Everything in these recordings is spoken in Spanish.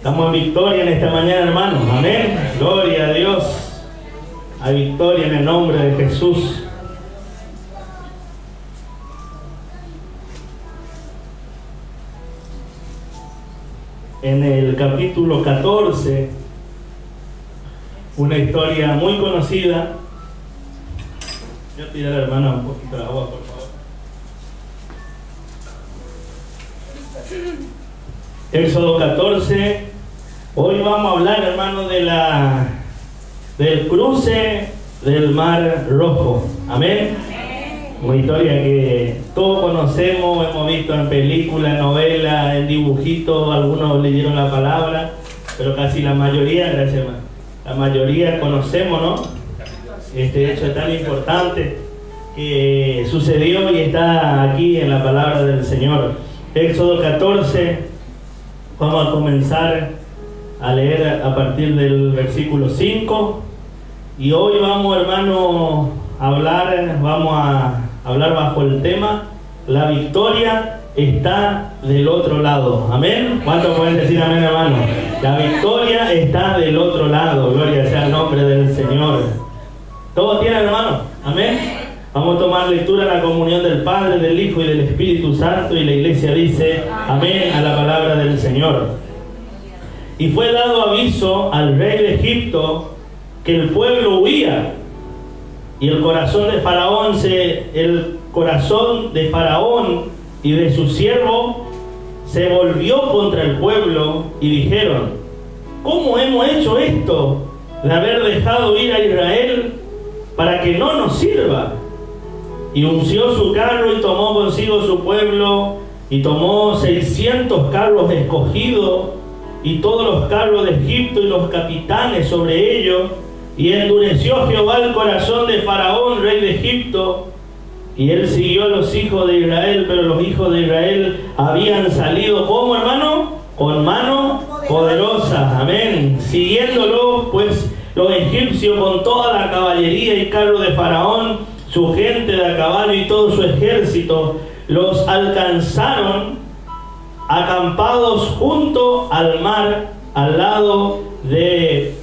Estamos en victoria en esta mañana, hermanos. Amén. Gloria a Dios. Hay victoria en el nombre de Jesús. En el capítulo 14, una historia muy conocida. Yo pido a la hermana un poquito de agua, por favor. Éxodo 14. Hoy vamos a hablar, hermano, del cruce del Mar Rojo. Amén. Una historia que todos conocemos, hemos visto en películas, novelas, en dibujitos, algunos leyeron la palabra, pero casi la mayoría, gracias hermano, la mayoría conocemos, ¿no? Este hecho tan importante que sucedió y está aquí en la palabra del Señor. Éxodo 14, vamos a comenzar a leer a partir del versículo 5, y hoy vamos, hermano, a hablar bajo el tema: la victoria está del otro lado. Amén. ¿Cuántos pueden decir amén, hermano? La victoria está del otro lado. Gloria sea el nombre del Señor. ¿Todos tienen, hermano? Amén. Vamos a tomar lectura a la comunión del Padre, del Hijo y del Espíritu Santo, y la iglesia dice amén a la palabra del Señor. Y fue dado aviso al rey de Egipto que el pueblo huía, y el corazón de Faraón y de su siervo se volvió contra el pueblo, y dijeron: ¿cómo hemos hecho esto de haber dejado ir a Israel para que no nos sirva? Y unció su carro y tomó consigo su pueblo, y tomó 600 carros escogidos y todos los carros de Egipto y los capitanes sobre ellos. Y endureció Jehová el corazón de Faraón, rey de Egipto, y él siguió a los hijos de Israel, pero los hijos de Israel habían salido, ¿cómo, hermano? Con mano poderosa. Amén. Siguiéndolo, pues, los egipcios con toda la caballería y carro de Faraón, su gente de a caballo y todo su ejército, los alcanzaron acampados junto al mar, al lado de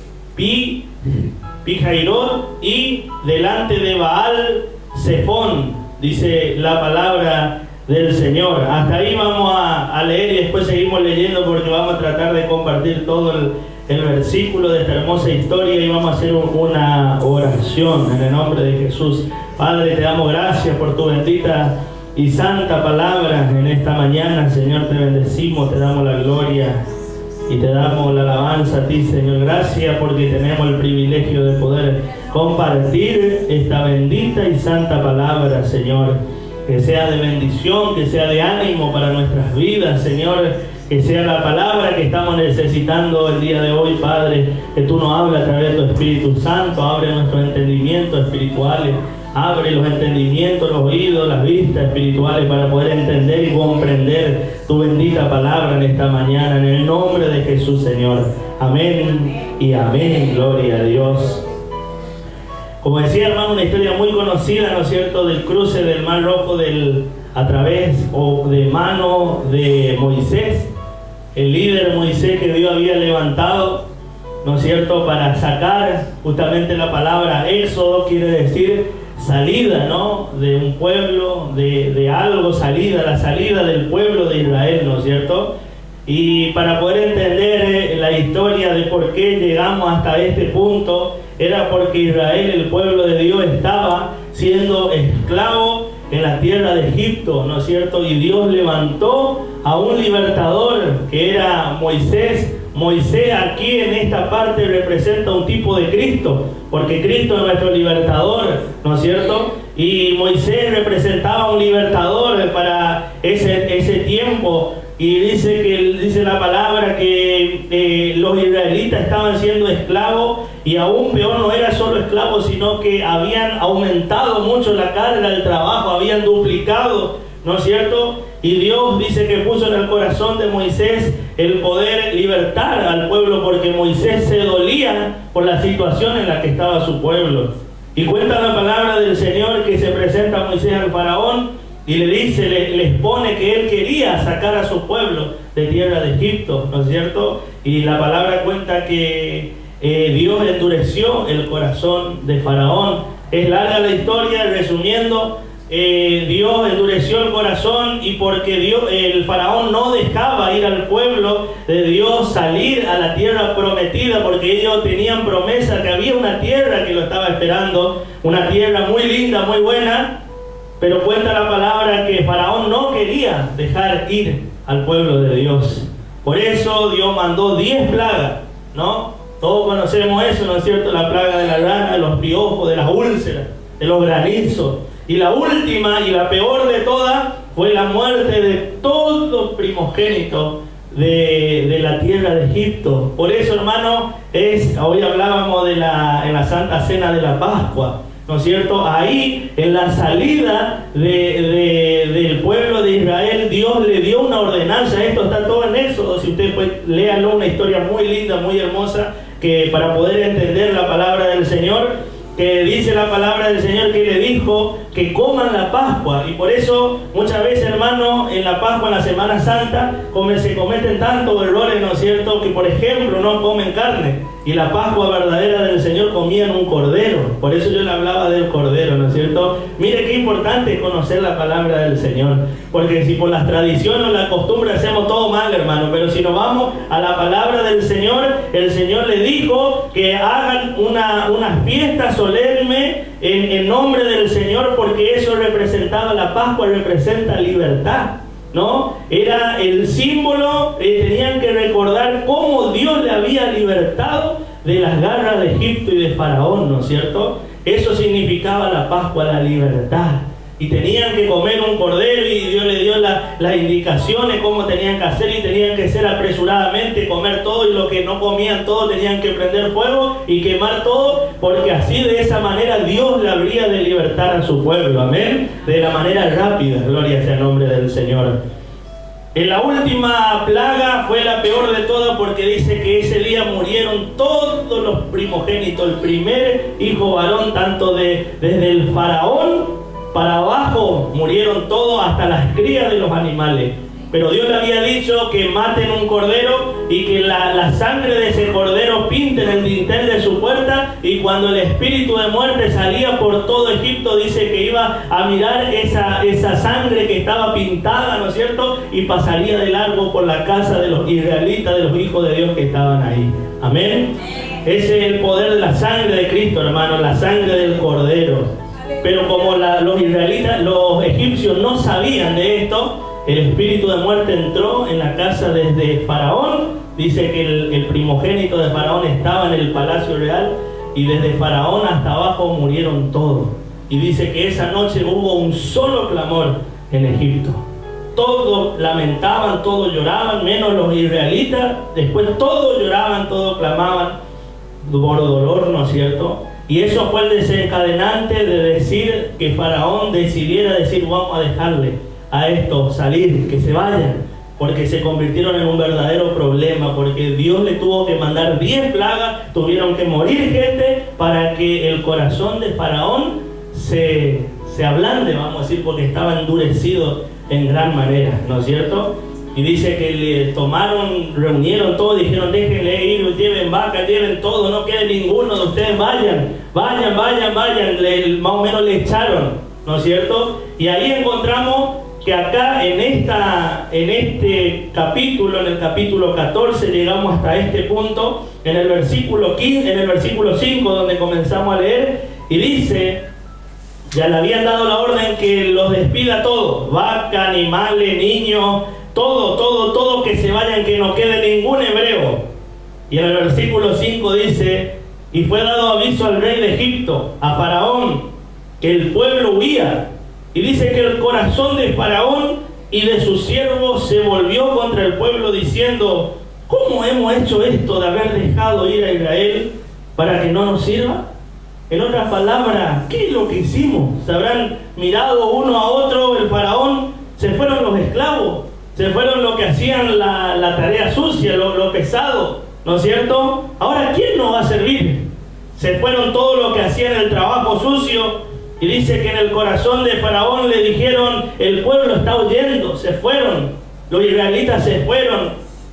Pijairot y delante de Baal Zephón, dice la palabra del Señor. Hasta ahí vamos a leer y después seguimos leyendo, porque vamos a tratar de compartir todo el versículo de esta hermosa historia, y vamos a hacer una oración en el nombre de Jesús. Padre, te damos gracias por tu bendita y santa palabra en esta mañana. Señor, te bendecimos, te damos la gloria y te damos la alabanza a ti, Señor. Gracias porque tenemos el privilegio de poder compartir esta bendita y santa palabra, Señor. Que sea de bendición, que sea de ánimo para nuestras vidas, Señor. Que sea la palabra que estamos necesitando el día de hoy, Padre. Que tú nos hables a través de tu Espíritu Santo. Abre nuestros entendimientos espirituales. Abre los entendimientos, los oídos, las vistas espirituales, para poder entender y comprender tu bendita palabra en esta mañana, en el nombre de Jesús, Señor. Amén y amén. Gloria a Dios. Como decía, hermano, una historia muy conocida, ¿no es cierto?, del cruce del Mar Rojo a través o de mano de Moisés, el líder Moisés que Dios había levantado, ¿no es cierto?, para sacar justamente la palabra éxodo, quiere decir salida, ¿no?, de un pueblo, de algo, la salida del pueblo de Israel, ¿no es cierto? Y para poder entender la historia de por qué llegamos hasta este punto, era porque Israel, el pueblo de Dios, estaba siendo esclavo en la tierra de Egipto, ¿no es cierto? Y Dios levantó a un libertador que era Moisés. Moisés aquí en esta parte representa un tipo de Cristo, porque Cristo es nuestro libertador, ¿no es cierto? Y Moisés representaba un libertador para ese tiempo. Y dice la palabra que los israelitas estaban siendo esclavos, y aún peor, no era solo esclavos, sino que habían aumentado mucho la carga del trabajo, habían duplicado, ¿no es cierto? Y Dios dice que puso en el corazón de Moisés el poder libertar al pueblo, porque Moisés se dolía por la situación en la que estaba su pueblo. Y cuenta la palabra del Señor que se presenta a Moisés al faraón y le dice, les pone que él quería sacar a su pueblo de tierra de Egipto, ¿no es cierto? Y la palabra cuenta que Dios endureció el corazón de Faraón. Es larga la historia, resumiendo, Dios endureció el corazón, y porque el Faraón no dejaba ir al pueblo de Dios salir a la tierra prometida, porque ellos tenían promesa que había una tierra que lo estaba esperando, una tierra muy linda, muy buena, pero cuenta la palabra que Faraón no quería dejar ir al pueblo de Dios. Por eso Dios mandó 10 plagas, ¿no? Todos conocemos eso, ¿no es cierto? La plaga de la rana, de los piojos, de las úlceras, de los granizos. Y la última y la peor de todas fue la muerte de todo primogénito de la tierra de Egipto. Por eso, hermano, hoy hablábamos en la Santa Cena de la Pascua, ¿no es cierto? Ahí, en la salida del pueblo de Israel, Dios le dio una ordenanza. Esto está todo en Éxodo. Si ustedes léanlo, una historia muy linda, muy hermosa, que para poder entender la palabra del Señor, que dice la palabra del Señor que le dijo que coman la Pascua. Y por eso muchas veces, hermano, en la Pascua, en la Semana Santa, se cometen tantos errores, ¿no es cierto? Que por ejemplo no comen carne, y la Pascua verdadera del Señor comían un cordero. Por eso yo le hablaba del cordero, ¿no es cierto? Mire qué importante es conocer la palabra del Señor, porque si por las tradiciones o la costumbre hacemos todo mal, hermano, pero si nos vamos a la palabra del Señor, el Señor le dijo que hagan una fiesta solemne en nombre del Señor, porque eso representaba, la Pascua representa libertad, ¿no? Era el símbolo, tenían que recordar cómo Dios le había libertado de las garras de Egipto y de Faraón, ¿no es cierto? Eso significaba la Pascua, la libertad. Y tenían que comer un cordero, y Dios le dio las indicaciones cómo tenían que hacer, y tenían que ser apresuradamente, comer todo, y lo que no comían todo tenían que prender fuego y quemar todo, porque así, de esa manera, Dios le habría de libertar a su pueblo, amén, de la manera rápida. Gloria sea el nombre del Señor. En la última plaga fue la peor de todas, porque dice que ese día murieron todos los primogénitos, el primer hijo varón, tanto desde el faraón para abajo, murieron todos, hasta las crías de los animales. Pero Dios le había dicho que maten un cordero, y que la sangre de ese cordero pinten el dintel de su puerta, y cuando el espíritu de muerte salía por todo Egipto, dice que iba a mirar esa sangre que estaba pintada, ¿no es cierto? Y pasaría de largo por la casa de los israelitas, de los hijos de Dios que estaban ahí. Amén. Ese es el poder de la sangre de Cristo, hermano, la sangre del cordero. Pero como los egipcios no sabían de esto, el espíritu de muerte entró en la casa desde Faraón. Dice que el primogénito de Faraón estaba en el palacio real, y desde Faraón hasta abajo murieron todos. Y dice que esa noche hubo un solo clamor en Egipto. Todos lamentaban, todos lloraban, menos los israelitas. Después todos lloraban, todos clamaban por dolor, ¿no es cierto? Y eso fue el desencadenante de decir que Faraón decidiera decir: vamos a dejarle a estos salir, que se vayan, porque se convirtieron en un verdadero problema, porque Dios le tuvo que mandar 10 plagas, tuvieron que morir gente para que el corazón de Faraón se ablande, vamos a decir, porque estaba endurecido en gran manera, ¿no es cierto? Y dice que le reunieron todo, dijeron: déjenle ir, lleven vaca, lleven todo, no quede ninguno de ustedes, vayan, más o menos le echaron, ¿no es cierto? Y ahí encontramos que acá en este capítulo, en el capítulo 14, llegamos hasta este punto, en el versículo 15, en el versículo 5, donde comenzamos a leer, y dice: ya le habían dado la orden que los despida todos, vaca, animales, niños, todo, que se vayan, que no quede ningún hebreo. Y en el versículo 5 dice: y fue dado aviso al rey de Egipto, a Faraón, que el pueblo huía. Y dice que el corazón de Faraón y de sus siervos se volvió contra el pueblo, diciendo: ¿cómo hemos hecho esto de haber dejado ir a Israel para que no nos sirva? En otras palabras, ¿qué es lo que hicimos? Se habrán mirado uno a otro, el faraón, se fueron los esclavos, se fueron los que hacían la tarea sucia, lo pesado, ¿no es cierto? Ahora, ¿quién nos va a servir? Se fueron todos los que hacían el trabajo sucio, Y dice que en el corazón de Faraón le dijeron, el pueblo está huyendo, se fueron, los israelitas se fueron.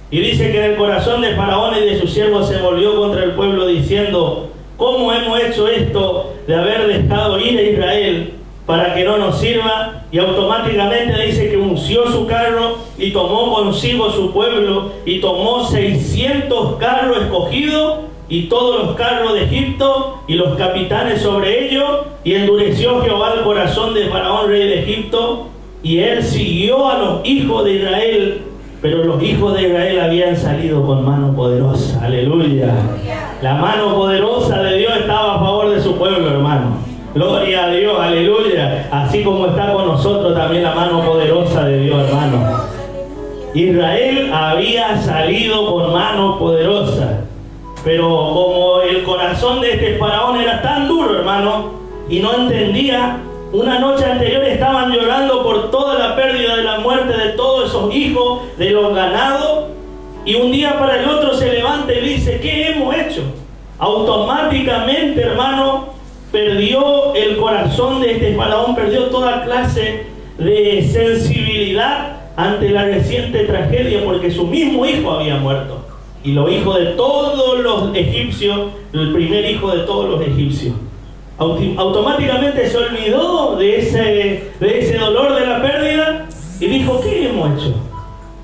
Y dice que en el corazón de Faraón y de sus siervos se volvió contra el pueblo diciendo, ¿cómo hemos hecho esto de haber dejado ir a Israel para que no nos sirva? Y automáticamente dice que unció su carro y tomó consigo su pueblo y tomó 600 carros escogidos y todos los carros de Egipto y los capitanes sobre ellos, y endureció Jehová el corazón de Faraón, rey de Egipto, y él siguió a los hijos de Israel, pero los hijos de Israel habían salido con mano poderosa. Aleluya. La mano poderosa de Dios estaba a favor de su pueblo, hermano. Gloria a Dios, aleluya. Así como está con nosotros también la mano poderosa de Dios, hermano. Israel había salido con mano poderosa, pero como el corazón de este faraón era tan duro, hermano, y no entendía, una noche anterior estaban llorando por toda la pérdida de la muerte de todos esos hijos, de los ganados, y un día para el otro se levanta y dice, ¿qué hemos hecho? Automáticamente, hermano, perdió el corazón de este faraón, perdió toda clase de sensibilidad ante la reciente tragedia, porque su mismo hijo había muerto. Y los hijos de todos los egipcios, el primer hijo de todos los egipcios. Automáticamente se olvidó de ese dolor de la pérdida y dijo, ¿qué hemos hecho?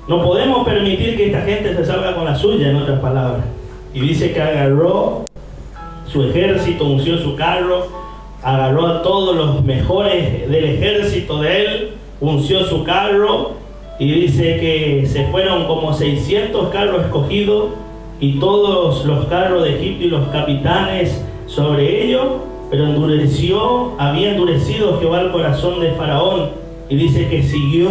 No podemos permitir que esta gente se salga con la suya, en otras palabras. Y dice que agarró su ejército, unció su carro, agarró a todos los mejores del ejército de él, unció su carro, y dice que se fueron como 600 carros escogidos y todos los carros de Egipto y los capitanes sobre ellos, pero había endurecido Jehová el corazón de Faraón, y dice que siguió,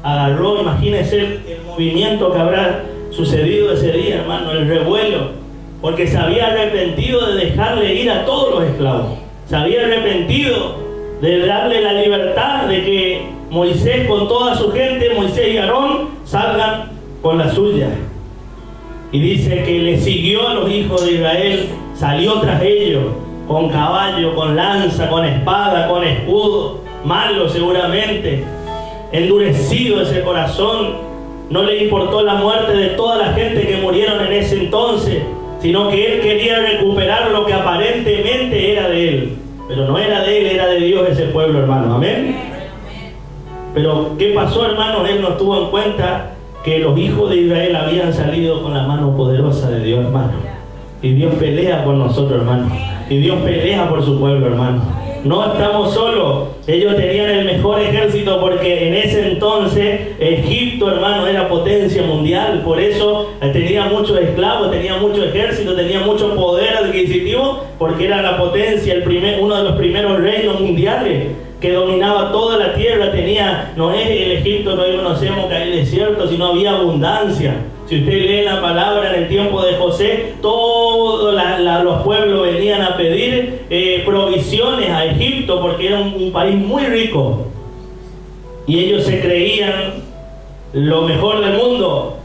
agarró, imagínense el movimiento que habrá sucedido ese día, hermano, el revuelo, porque se había arrepentido de dejarle ir a todos los esclavos, se había arrepentido de darle la libertad, de que Moisés con toda su gente, Moisés y Aarón, salgan con la suya. Y dice que le siguió a los hijos de Israel, salió tras ellos, con caballo, con lanza, con espada, con escudo, malo seguramente, endurecido ese corazón. No le importó la muerte de toda la gente que murieron en ese entonces, sino que él quería recuperar lo que aparentemente era de él. Pero no era de él, era de Dios ese pueblo, hermano. Amén. Pero ¿qué pasó, hermano? Él no tuvo en cuenta que los hijos de Israel habían salido con la mano poderosa de Dios, hermano. Y Dios pelea por nosotros, hermano. Y Dios pelea por su pueblo, hermano. No estamos solos. Ellos tenían el mejor ejército, porque en ese entonces Egipto, hermano, era potencia mundial. Por eso tenía muchos esclavos, tenía mucho ejército, tenía mucho poder adquisitivo, porque era la potencia, uno de los primeros reinos mundiales que dominaba toda la tierra. No es el Egipto que hoy conocemos, que hay desierto, sino había abundancia. Si usted lee la palabra, en el tiempo de José, todos los pueblos venían a pedir provisiones a Egipto, porque era un país muy rico. Y ellos se creían lo mejor del mundo.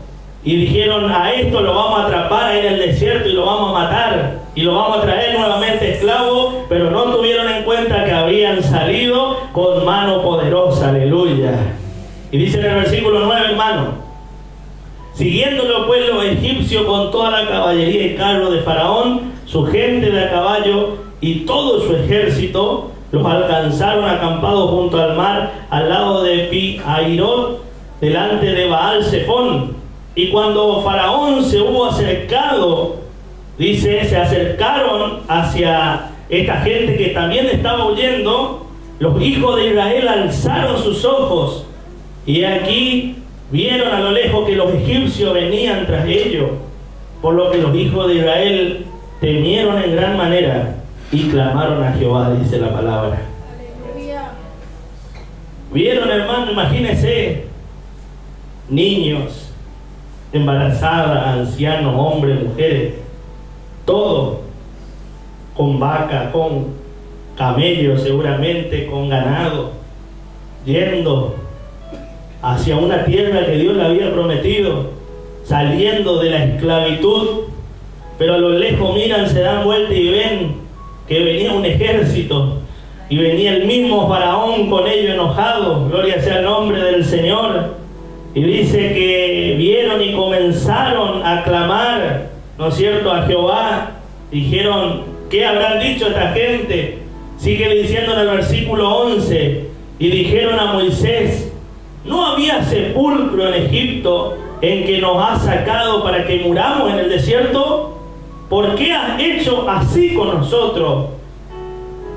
Y dijeron, a esto lo vamos a atrapar ahí en el desierto y lo vamos a matar. Y lo vamos a traer nuevamente esclavo, pero no tuvieron en cuenta que habían salido con mano poderosa. Aleluya. Y dice en el versículo 9, hermano, siguiéndolo pues los egipcios con toda la caballería y carro de Faraón, su gente de a caballo y todo su ejército, los alcanzaron acampados junto al mar, al lado de Pi-Hahirot, delante de Baal-Zephón. Y cuando Faraón se hubo acercado, dice, se acercaron hacia esta gente que también estaba huyendo, los hijos de Israel alzaron sus ojos, y aquí vieron a lo lejos que los egipcios venían tras ellos, por lo que los hijos de Israel temieron en gran manera y clamaron a Jehová, dice la palabra. Aleluya. Vieron, hermano, imagínense, niños, embarazadas, ancianos, hombres, mujeres, todo, con vaca, con camellos seguramente, con ganado, yendo hacia una tierra que Dios le había prometido, saliendo de la esclavitud. Pero a lo lejos miran, se dan vuelta y ven que venía un ejército. Y venía el mismo faraón con ellos enojado, gloria sea el nombre del Señor. Y dice que vieron y comenzaron a clamar, ¿no es cierto?, a Jehová. Dijeron, ¿qué habrán dicho esta gente? Sigue diciendo en el versículo 11, y dijeron a Moisés, ¿no había sepulcro en Egipto en que nos has sacado para que muramos en el desierto? ¿Por qué has hecho así con nosotros?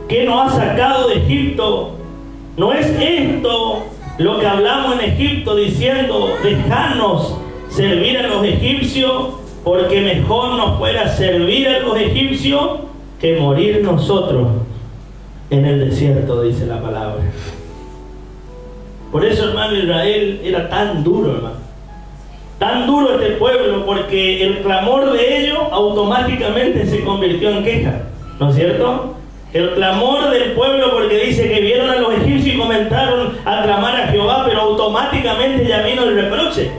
¿Qué nos has sacado de Egipto? ¿No es esto lo que hablamos en Egipto diciendo, dejadnos servir a los egipcios, porque mejor nos fuera servir a los egipcios que morir nosotros en el desierto, dice la palabra? Por eso, hermano, Israel era tan duro, hermano. Tan duro este pueblo, porque el clamor de ellos automáticamente se convirtió en queja, ¿no es cierto? El clamor del pueblo, porque dice que vieron a los egipcios y comenzaron a clamar a Jehová, pero automáticamente ya vino el reproche.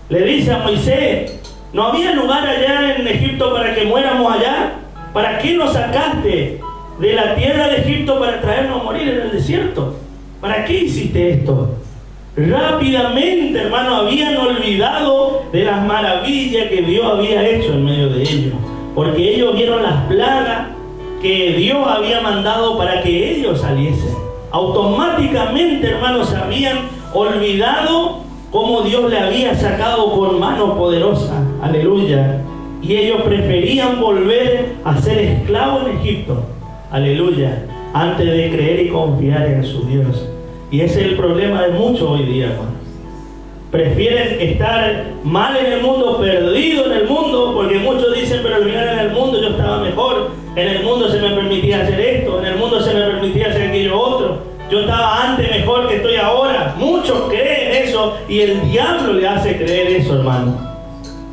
Le dice a Moisés, ¿no había lugar allá en Egipto para que muéramos allá? ¿Para qué nos sacaste de la tierra de Egipto para traernos a morir en el desierto? ¿Para qué hiciste esto? Rápidamente, hermano, habían olvidado de las maravillas que Dios había hecho en medio de ellos, porque ellos vieron las plagas que Dios había mandado para que ellos saliesen. Automáticamente, hermanos, se habían olvidado cómo Dios le había sacado con mano poderosa, aleluya, y ellos preferían volver a ser esclavos en Egipto, aleluya, antes de creer y confiar en su Dios. Y ese es el problema de muchos hoy día, hermano. Prefieren estar mal en el mundo, perdido en el mundo, porque muchos dicen, pero al final en el mundo yo estaba mejor, en el mundo se me permitía hacer esto, en el mundo se me permitía hacer aquello otro, yo estaba antes mejor que estoy ahora. Muchos creen eso y el diablo le hace creer eso, hermano.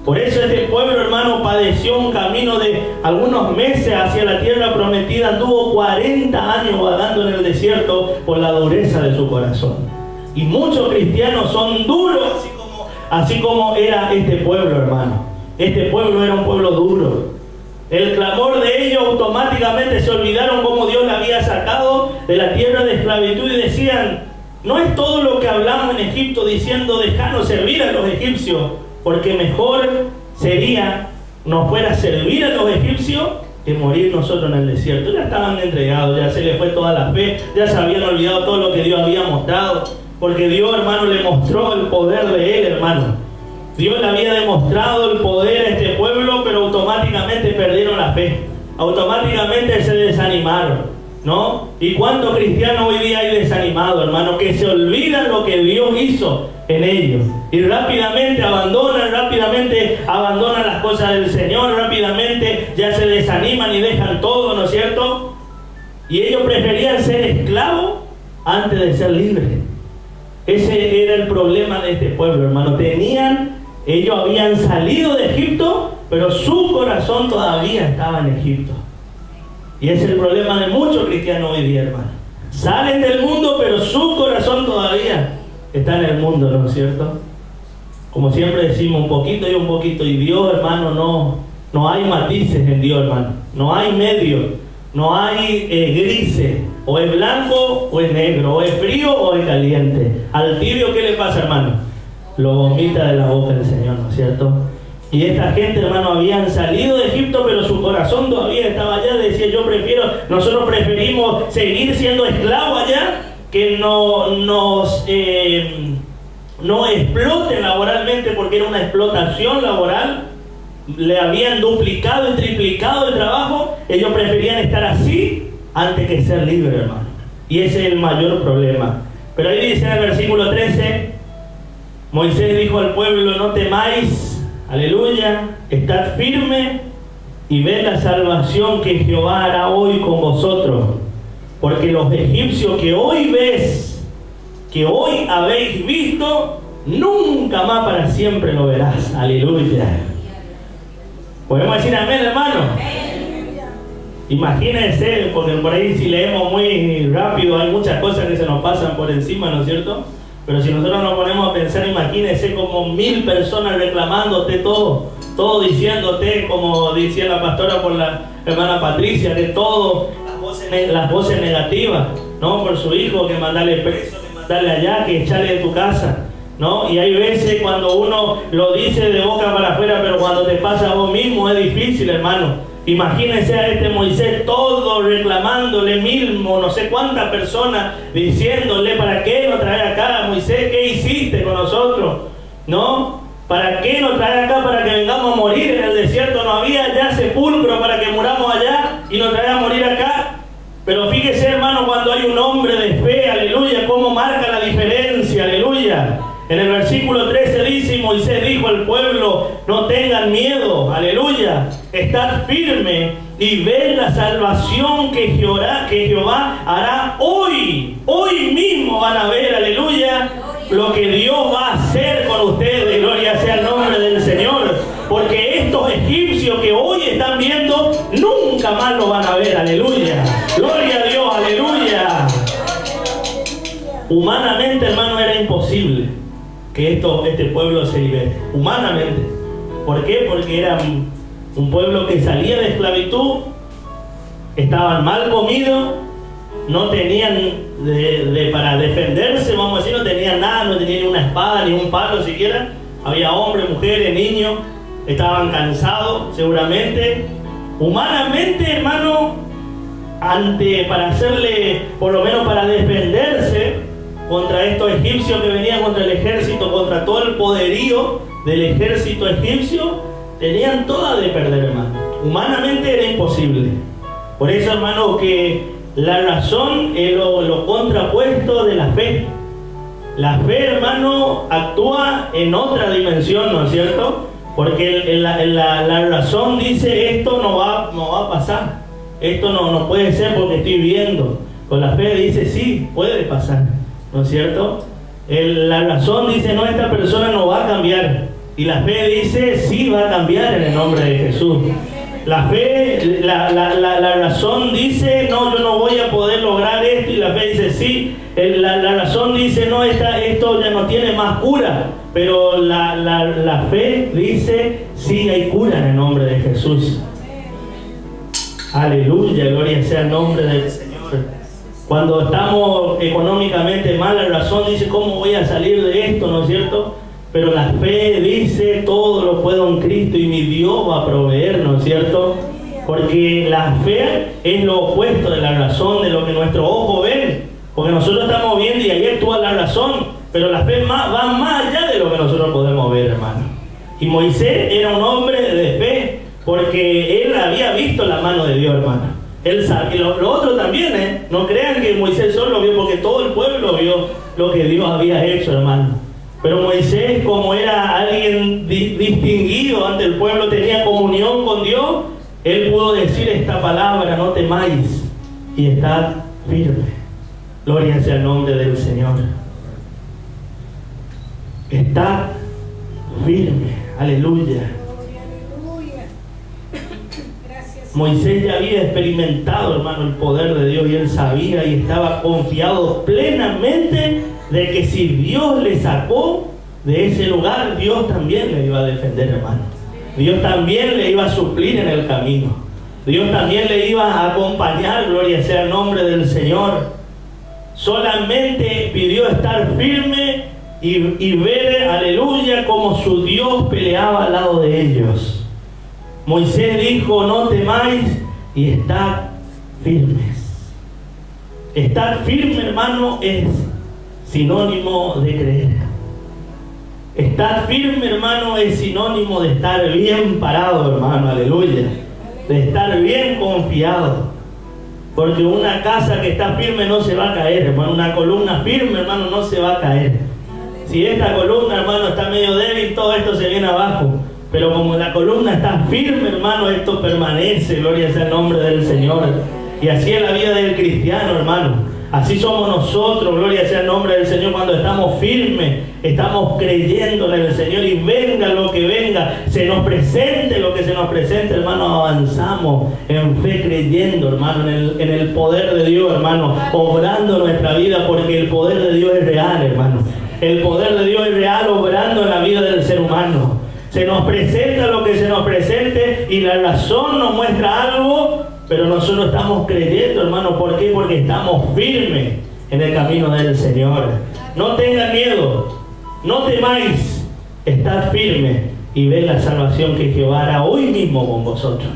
Por eso este pueblo, hermano, padeció un camino de algunos meses hacia la tierra prometida. Anduvo 40 años vagando en el desierto por la dureza de su corazón. Y muchos cristianos son duros, así como era este pueblo, hermano. Este pueblo era un pueblo duro. El clamor de ellos automáticamente se olvidaron cómo Dios le había sacado de la tierra de esclavitud y decían, no es todo lo que hablamos en Egipto diciendo, dejanos servir a los egipcios, porque mejor sería nos fuera servir a los egipcios que morir nosotros en el desierto. Ya estaban entregados, ya se les fue toda la fe, ya se habían olvidado todo lo que Dios había mostrado, porque Dios, hermano, le mostró el poder de él, hermano. Dios le había demostrado el poder a este pueblo, pero automáticamente perdieron la fe, automáticamente se desanimaron, ¿no? ¿Y cuántos cristianos hoy día hay desanimados, hermano, que se olvidan lo que Dios hizo en ellos y rápidamente abandonan las cosas del Señor, rápidamente ya se desaniman y dejan todo, ¿no es cierto? Y ellos preferían ser esclavos antes de ser libres. Ese era el problema de este pueblo, hermano. Ellos habían salido de Egipto, pero su corazón todavía estaba en Egipto. Y ese es el problema de muchos cristianos hoy día, hermano. Salen del mundo, pero su corazón todavía está en el mundo, ¿no es cierto? Como siempre decimos, un poquito y un poquito. Y Dios, hermano, no hay matices en Dios, hermano. No hay medio, no hay grises. O es blanco o es negro, o es frío o es caliente. Al tibio, ¿qué le pasa, hermano? Lo vomita de la boca del Señor, ¿no es cierto? Y esta gente, hermano, habían salido de Egipto, pero su corazón todavía estaba allá. Decía, nosotros preferimos seguir siendo esclavos allá, que no exploten laboralmente, porque era una explotación laboral. Le habían duplicado y triplicado el trabajo. Ellos preferían estar así antes que ser libres, hermano. Y ese es el mayor problema. Pero ahí dice en el versículo 13, Moisés dijo al pueblo, no temáis, aleluya, estad firme y ved la salvación que Jehová hará hoy con vosotros. Porque los egipcios que hoy ves, que hoy habéis visto, nunca más para siempre lo verás. Aleluya. ¿Podemos decir amén, hermano? Imagínense, porque por ahí si leemos muy rápido hay muchas cosas que se nos pasan por encima, ¿no es cierto? Pero si nosotros nos ponemos a pensar, imagínense como 1000 personas reclamándote todo diciéndote, como decía la pastora por la hermana Patricia, de todo, las voces negativas. ¿no? Por su hijo, que mandarle preso, que mandarle allá, que echarle de tu casa, ¿no? Y hay veces cuando uno lo dice de boca para afuera, pero cuando te pasa a vos mismo es difícil, hermano. Imagínense a este Moisés todo reclamándole mismo, no sé cuántas personas diciéndole, ¿para qué nos trae acá, Moisés? ¿Qué hiciste con nosotros? ¿No? ¿Para qué nos trae acá? Para que vengamos a morir en el desierto. No había ya sepulcro para que muramos allá y nos traiga a morir acá. Pero fíjese, hermano, cuando hay un hombre de fe, aleluya, cómo marca la diferencia, aleluya. En el versículo 13 dice, y Moisés dijo al pueblo, no tengan miedo, aleluya, estad firme y ved la salvación que Jehová hará hoy. Hoy mismo van a ver, aleluya, lo que Dios va a hacer con ustedes. Gloria sea el nombre del Señor. Porque estos egipcios que hoy están viendo, nunca más lo van a ver, aleluya. Gloria a Dios, aleluya. Humanamente, hermano, era imposible que este pueblo se libere. Humanamente. ¿Por qué? Porque era un pueblo que salía de esclavitud, estaban mal comidos, no tenían para defenderse, vamos a decir, no tenían nada, no tenían ni una espada, ni un palo siquiera. Había hombres, mujeres, niños, estaban cansados seguramente. Humanamente, hermano, para hacerle, por lo menos para defenderse contra estos egipcios que venían contra el ejército, contra todo el poderío del ejército egipcio, tenían toda de perder, hermano. Humanamente era imposible. Por eso, hermano, que la razón es lo contrapuesto de la fe. La fe, hermano, actúa en otra dimensión, ¿no es cierto? Porque la razón dice, esto no va a pasar. Esto no puede ser porque estoy viendo. Con la fe dice, sí, puede pasar, ¿no es cierto? La razón dice, no, esta persona no va a cambiar. Y la fe dice, sí, va a cambiar en el nombre de Jesús. La fe, la razón dice, no, yo no voy a poder lograr esto. Y la fe dice, sí. La razón dice, no, esto ya no tiene más cura. Pero la fe dice, sí, hay cura en el nombre de Jesús. Aleluya, gloria sea el nombre del Señor. Cuando estamos económicamente mal, la razón dice, ¿cómo voy a salir de esto? ¿No es cierto? Pero la fe dice, todo lo puedo en Cristo y mi Dios va a proveer, ¿no es cierto? Porque la fe es lo opuesto de la razón, de lo que nuestro ojo ve. Porque nosotros estamos viendo y ahí actúa la razón, pero la fe va más allá de lo que nosotros podemos ver, hermano. Y Moisés era un hombre de fe, porque él había visto la mano de Dios, hermano. Él sabe, y lo otro también, no crean que Moisés solo vio, porque todo el pueblo vio lo que Dios había hecho, hermano. Pero Moisés, como era alguien distinguido ante el pueblo, tenía comunión con Dios, él pudo decir esta palabra, no temáis, y estad firme. Gloria sea el nombre del Señor. Estad firme, aleluya. Moisés ya había experimentado, hermano, el poder de Dios, y él sabía y estaba confiado plenamente de que si Dios le sacó de ese lugar, Dios también le iba a defender, hermano. Dios también le iba a suplir en el camino. Dios también le iba a acompañar, gloria sea el nombre del Señor. Solamente pidió estar firme y ver, aleluya, como su Dios peleaba al lado de ellos. Moisés dijo, no temáis y estad firmes. Estar firme, hermano, es sinónimo de creer. Estar firme, hermano, es sinónimo de estar bien parado, hermano, aleluya. De estar bien confiado. Porque una casa que está firme no se va a caer, hermano. Una columna firme, hermano, no se va a caer. Si esta columna, hermano, está medio débil, todo esto se viene abajo. Pero como la columna está firme, hermano, esto permanece, gloria sea el nombre del Señor. Y así es la vida del cristiano, hermano. Así somos nosotros, gloria sea el nombre del Señor, cuando estamos firmes, estamos creyendo en el Señor, y venga lo que venga, se nos presente lo que se nos presente, hermano, avanzamos en fe creyendo, hermano, en el poder de Dios, hermano, obrando nuestra vida, porque el poder de Dios es real, hermano. El poder de Dios es real, obrando en la vida del ser humano. Se nos presenta lo que se nos presente, y la razón nos muestra algo Pero nosotros estamos creyendo, hermano. ¿Por qué? Porque estamos firmes en el camino del Señor. No tengan miedo, no temáis, estad firmes y ved la salvación que Jehová hará hoy mismo con vosotros.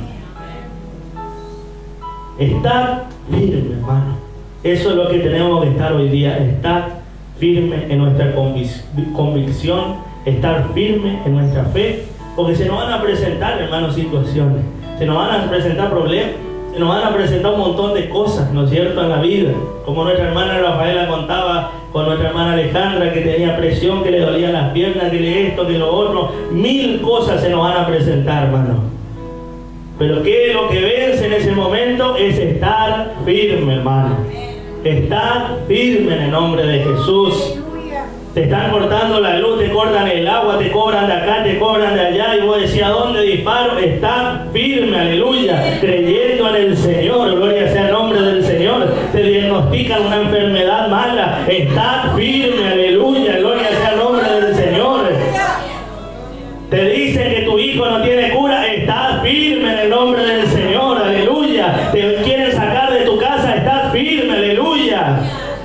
Estad firme, hermano. Eso es lo que tenemos que estar hoy día. Estar firme en nuestra convicción, estar firme en nuestra fe, porque se nos van a presentar, hermanos, situaciones, se nos van a presentar problemas, se nos van a presentar un montón de cosas, ¿no es cierto?, en la vida. Como nuestra hermana Rafaela contaba con nuestra hermana Alejandra, que tenía presión, que le dolían las piernas, que le esto, que lo otro. 1000 cosas se nos van a presentar, hermano. Pero que lo que vence en ese momento es estar firme, hermano. Estar firme en el nombre de Jesús. Te están cortando la luz, te cortan el agua, te cobran de acá, te cobran de allá, y vos decís, ¿a dónde disparo? Estar firme, aleluya, creyendo en el Señor, gloria sea el nombre del Señor. Te diagnostican una enfermedad mala, estar firme, aleluya, gloria sea el nombre del Señor. Te dicen que tu hijo no tiene cura, estar firme en el nombre del Señor, aleluya. Te quieren sacar de tu casa, estar firme, aleluya.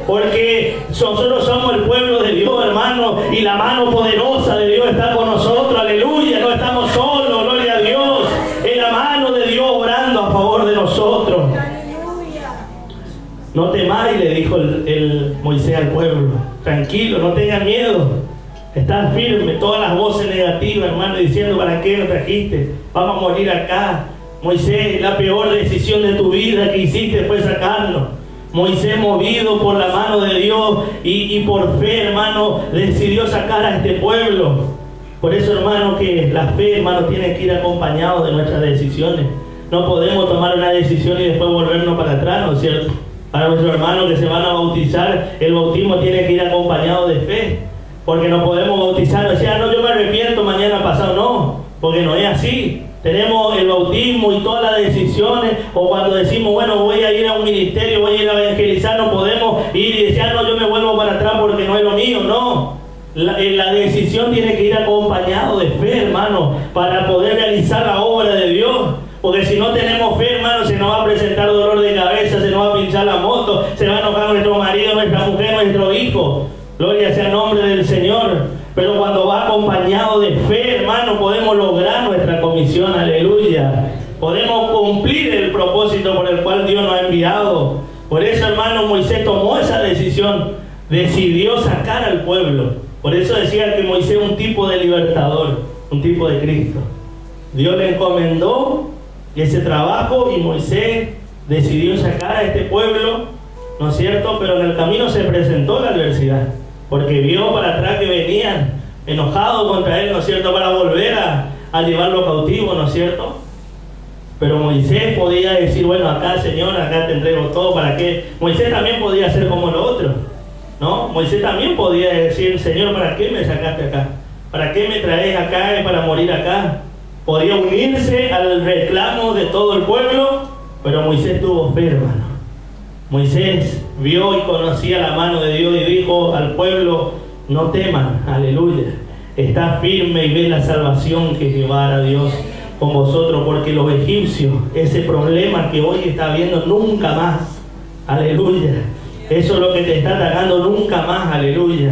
Porque nosotros somos el pueblo de Dios, hermano, y la mano poderosa de Dios está con nosotros, aleluya. No estamos solos, gloria a Dios. Es la mano de Dios obrando a favor de nosotros. No temáis, le dijo el Moisés al pueblo. Tranquilo, no tengan miedo. Están firmes. Todas las voces negativas, hermano, diciendo, ¿para qué nos trajiste? Vamos a morir acá. Moisés, la peor decisión de tu vida que hiciste fue sacarnos. Moisés, movido por la mano de Dios y por fe, hermano, decidió sacar a este pueblo. Por eso, hermano, que la fe, hermano, tiene que ir acompañado de nuestras decisiones. No podemos tomar una decisión y después volvernos para atrás, ¿no es cierto? Para nuestros hermanos que se van a bautizar, el bautismo tiene que ir acompañado de fe. Porque no podemos bautizar, decir, no, yo me arrepiento mañana pasado. No, porque no es así. Tenemos el bautismo y todas las decisiones, o cuando decimos, bueno, voy a ir a un ministerio, voy a ir a evangelizar, no podemos ir y decir, no, yo me vuelvo para atrás porque no es lo mío. No, la decisión tiene que ir acompañado de fe, hermano, para poder realizar la obra de Dios. Porque si no tenemos fe, hermano, se nos va a presentar dolor de cabeza, se nos va a pinchar la moto, se va a enojar nuestro marido, nuestra mujer, nuestro hijo. Gloria sea el nombre del Señor. Pero cuando va acompañado de fe, hermano, podemos lograr nuestra comisión, aleluya. Podemos cumplir el propósito por el cual Dios nos ha enviado. Por eso, hermano, Moisés tomó esa decisión, decidió sacar al pueblo. Por eso decía que Moisés es un tipo de libertador, un tipo de Cristo. Dios le encomendó ese trabajo y Moisés decidió sacar a este pueblo, ¿no es cierto? Pero en el camino se presentó la adversidad. Porque vio para atrás que venían enojados contra él, ¿no es cierto?, para volver a llevarlo cautivo, ¿no es cierto? Pero Moisés podía decir, bueno, acá, Señor, acá te entrego todo, ¿para qué? Moisés también podía ser como los otros, ¿no? Moisés también podía decir, Señor, ¿para qué me sacaste acá? ¿Para qué me traes acá para morir acá? Podía unirse al reclamo de todo el pueblo, pero Moisés tuvo fe, hermano. Moisés vio y conocía la mano de Dios y dijo al pueblo, no teman, aleluya, está firme y ve la salvación que Jehová hará Dios con vosotros, porque los egipcios, ese problema que hoy está habiendo, nunca más, aleluya, eso es lo que te está atacando, nunca más, aleluya.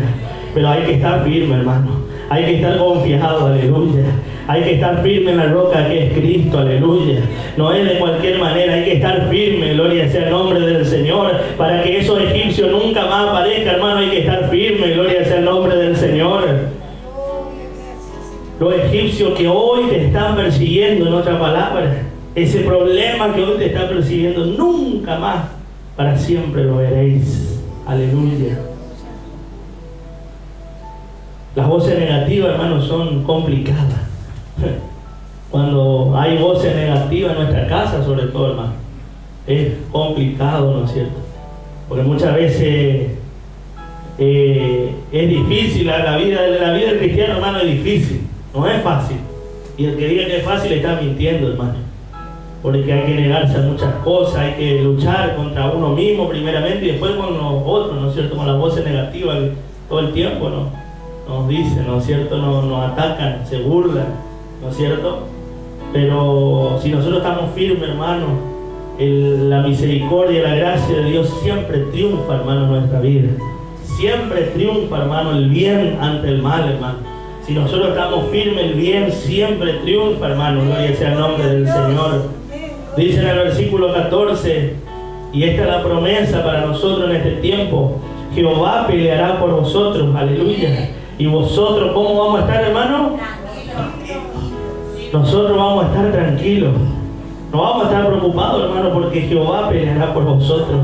Pero hay que estar firme, hermano, hay que estar confiado, aleluya. Hay que estar firme en la roca que es Cristo, aleluya. No es de cualquier manera, hay que estar firme, gloria sea el nombre del Señor, para que esos egipcios nunca más aparezcan, hermano. Hay que estar firme, gloria sea el nombre del Señor. Los egipcios que hoy te están persiguiendo, en otra palabra, ese problema que hoy te está persiguiendo, nunca más, para siempre lo veréis, aleluya. Las voces negativas, hermano, son complicadas. Cuando hay voces negativas en nuestra casa, sobre todo, hermano, es complicado, ¿no es cierto? Porque muchas veces es difícil, la vida del cristiano, hermano, es difícil, no es fácil. Y el que diga que es fácil está mintiendo, hermano. Porque hay que negarse a muchas cosas, hay que luchar contra uno mismo primeramente y después con los otros, ¿no es cierto? Con las voces negativas todo el tiempo, ¿no? Nos dicen, ¿no es cierto? Nos atacan, se burlan, ¿no es cierto? Pero si nosotros estamos firmes, hermano, la misericordia, la gracia de Dios siempre triunfa, hermano, en nuestra vida. Siempre triunfa, hermano, el bien ante el mal, hermano. Si nosotros estamos firmes, el bien siempre triunfa, hermano. Gloria sea el nombre del Señor. Dice en el versículo 14, y esta es la promesa para nosotros en este tiempo: Jehová peleará por vosotros, aleluya. Y vosotros, ¿cómo vamos a estar, hermano? Nosotros vamos a estar tranquilos. No vamos a estar preocupados, hermano, porque Jehová peleará por vosotros.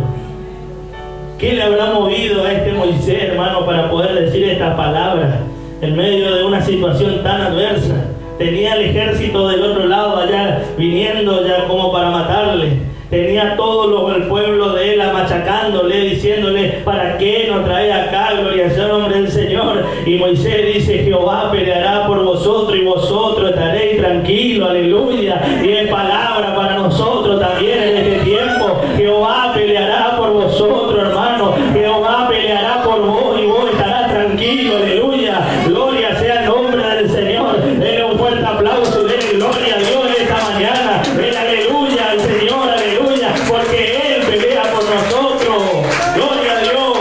¿Qué le habrá movido a este Moisés, hermano, para poder decir estas palabras en medio de una situación tan adversa? Tenía el ejército del otro lado allá viniendo ya como para matarle. Tenía todo el pueblo de él machacándole, diciéndole: ¿para qué nos trae acá? Gloria sea el nombre del Señor. Y Moisés dice: Jehová peleará por vosotros y vosotros estaréis tranquilos, aleluya. Y es palabra para nosotros también en este tiempo. Jehová peleará por vosotros, hermano. Jehová peleará por vos y vos estarás tranquilo, aleluya. Gloria sea el nombre del Señor. Denle un fuerte aplauso y denle gloria a Dios en esta mañana. Denle aleluya al Señor, aleluya, porque Él pelea por nosotros. Gloria a Dios.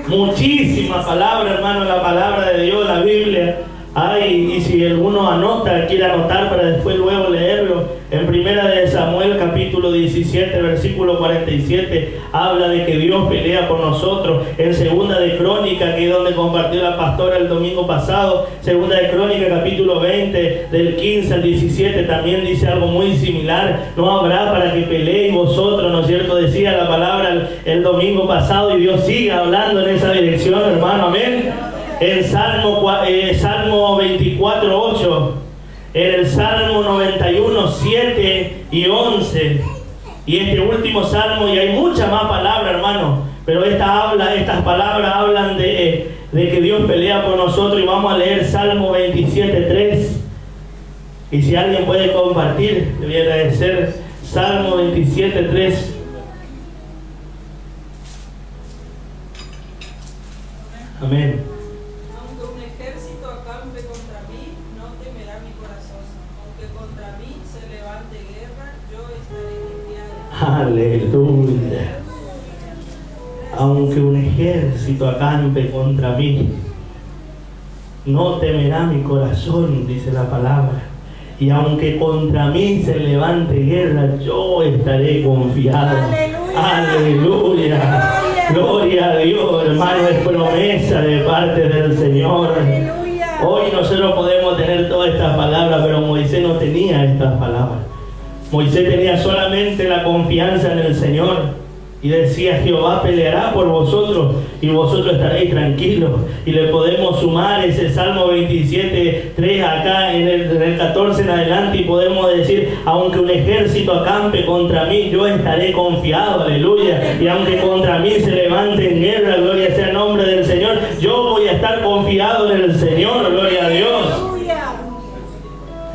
Muchísimas palabras, hermano, la palabra de Dios, la Biblia. Ay, y si alguno anota, quiere anotar para después luego leerlo, en 1 de Samuel capítulo 17 versículo 47 habla de que Dios pelea por nosotros. En 2 de Crónica, que es donde compartió la pastora el domingo pasado, 2 de Crónica capítulo 20 del 15 al 17 también dice algo muy similar: no habrá para que peleéis vosotros, ¿no es cierto? Decía la palabra el domingo pasado, y Dios sigue hablando en esa dirección, hermano, amén. En Salmo 24:8, en el Salmo 91, 7 y 11, y este último Salmo, y hay muchas más palabras, hermano, pero estas palabras hablan de que Dios pelea por nosotros. Y vamos a leer Salmo 27:3, y si alguien puede compartir, le voy a agradecer. Salmo 27:3. Amén. Aleluya. Aunque un ejército acampe contra mí, no temerá mi corazón, dice la palabra. Y aunque contra mí se levante guerra, yo estaré confiado. Aleluya. Gloria a Dios, hermano, es promesa de parte del Señor. Hoy nosotros podemos tener todas estas palabras, pero Moisés no tenía estas palabras. Moisés tenía solamente la confianza en el Señor. Y decía: Jehová peleará por vosotros y vosotros estaréis tranquilos. Y le podemos sumar ese Salmo 27:3 acá en el 14 en adelante, y podemos decir: aunque un ejército acampe contra mí, yo estaré confiado, aleluya. Y aunque contra mí se levante en guerra, gloria sea el nombre del Señor, yo voy a estar confiado en el Señor, gloria a Dios.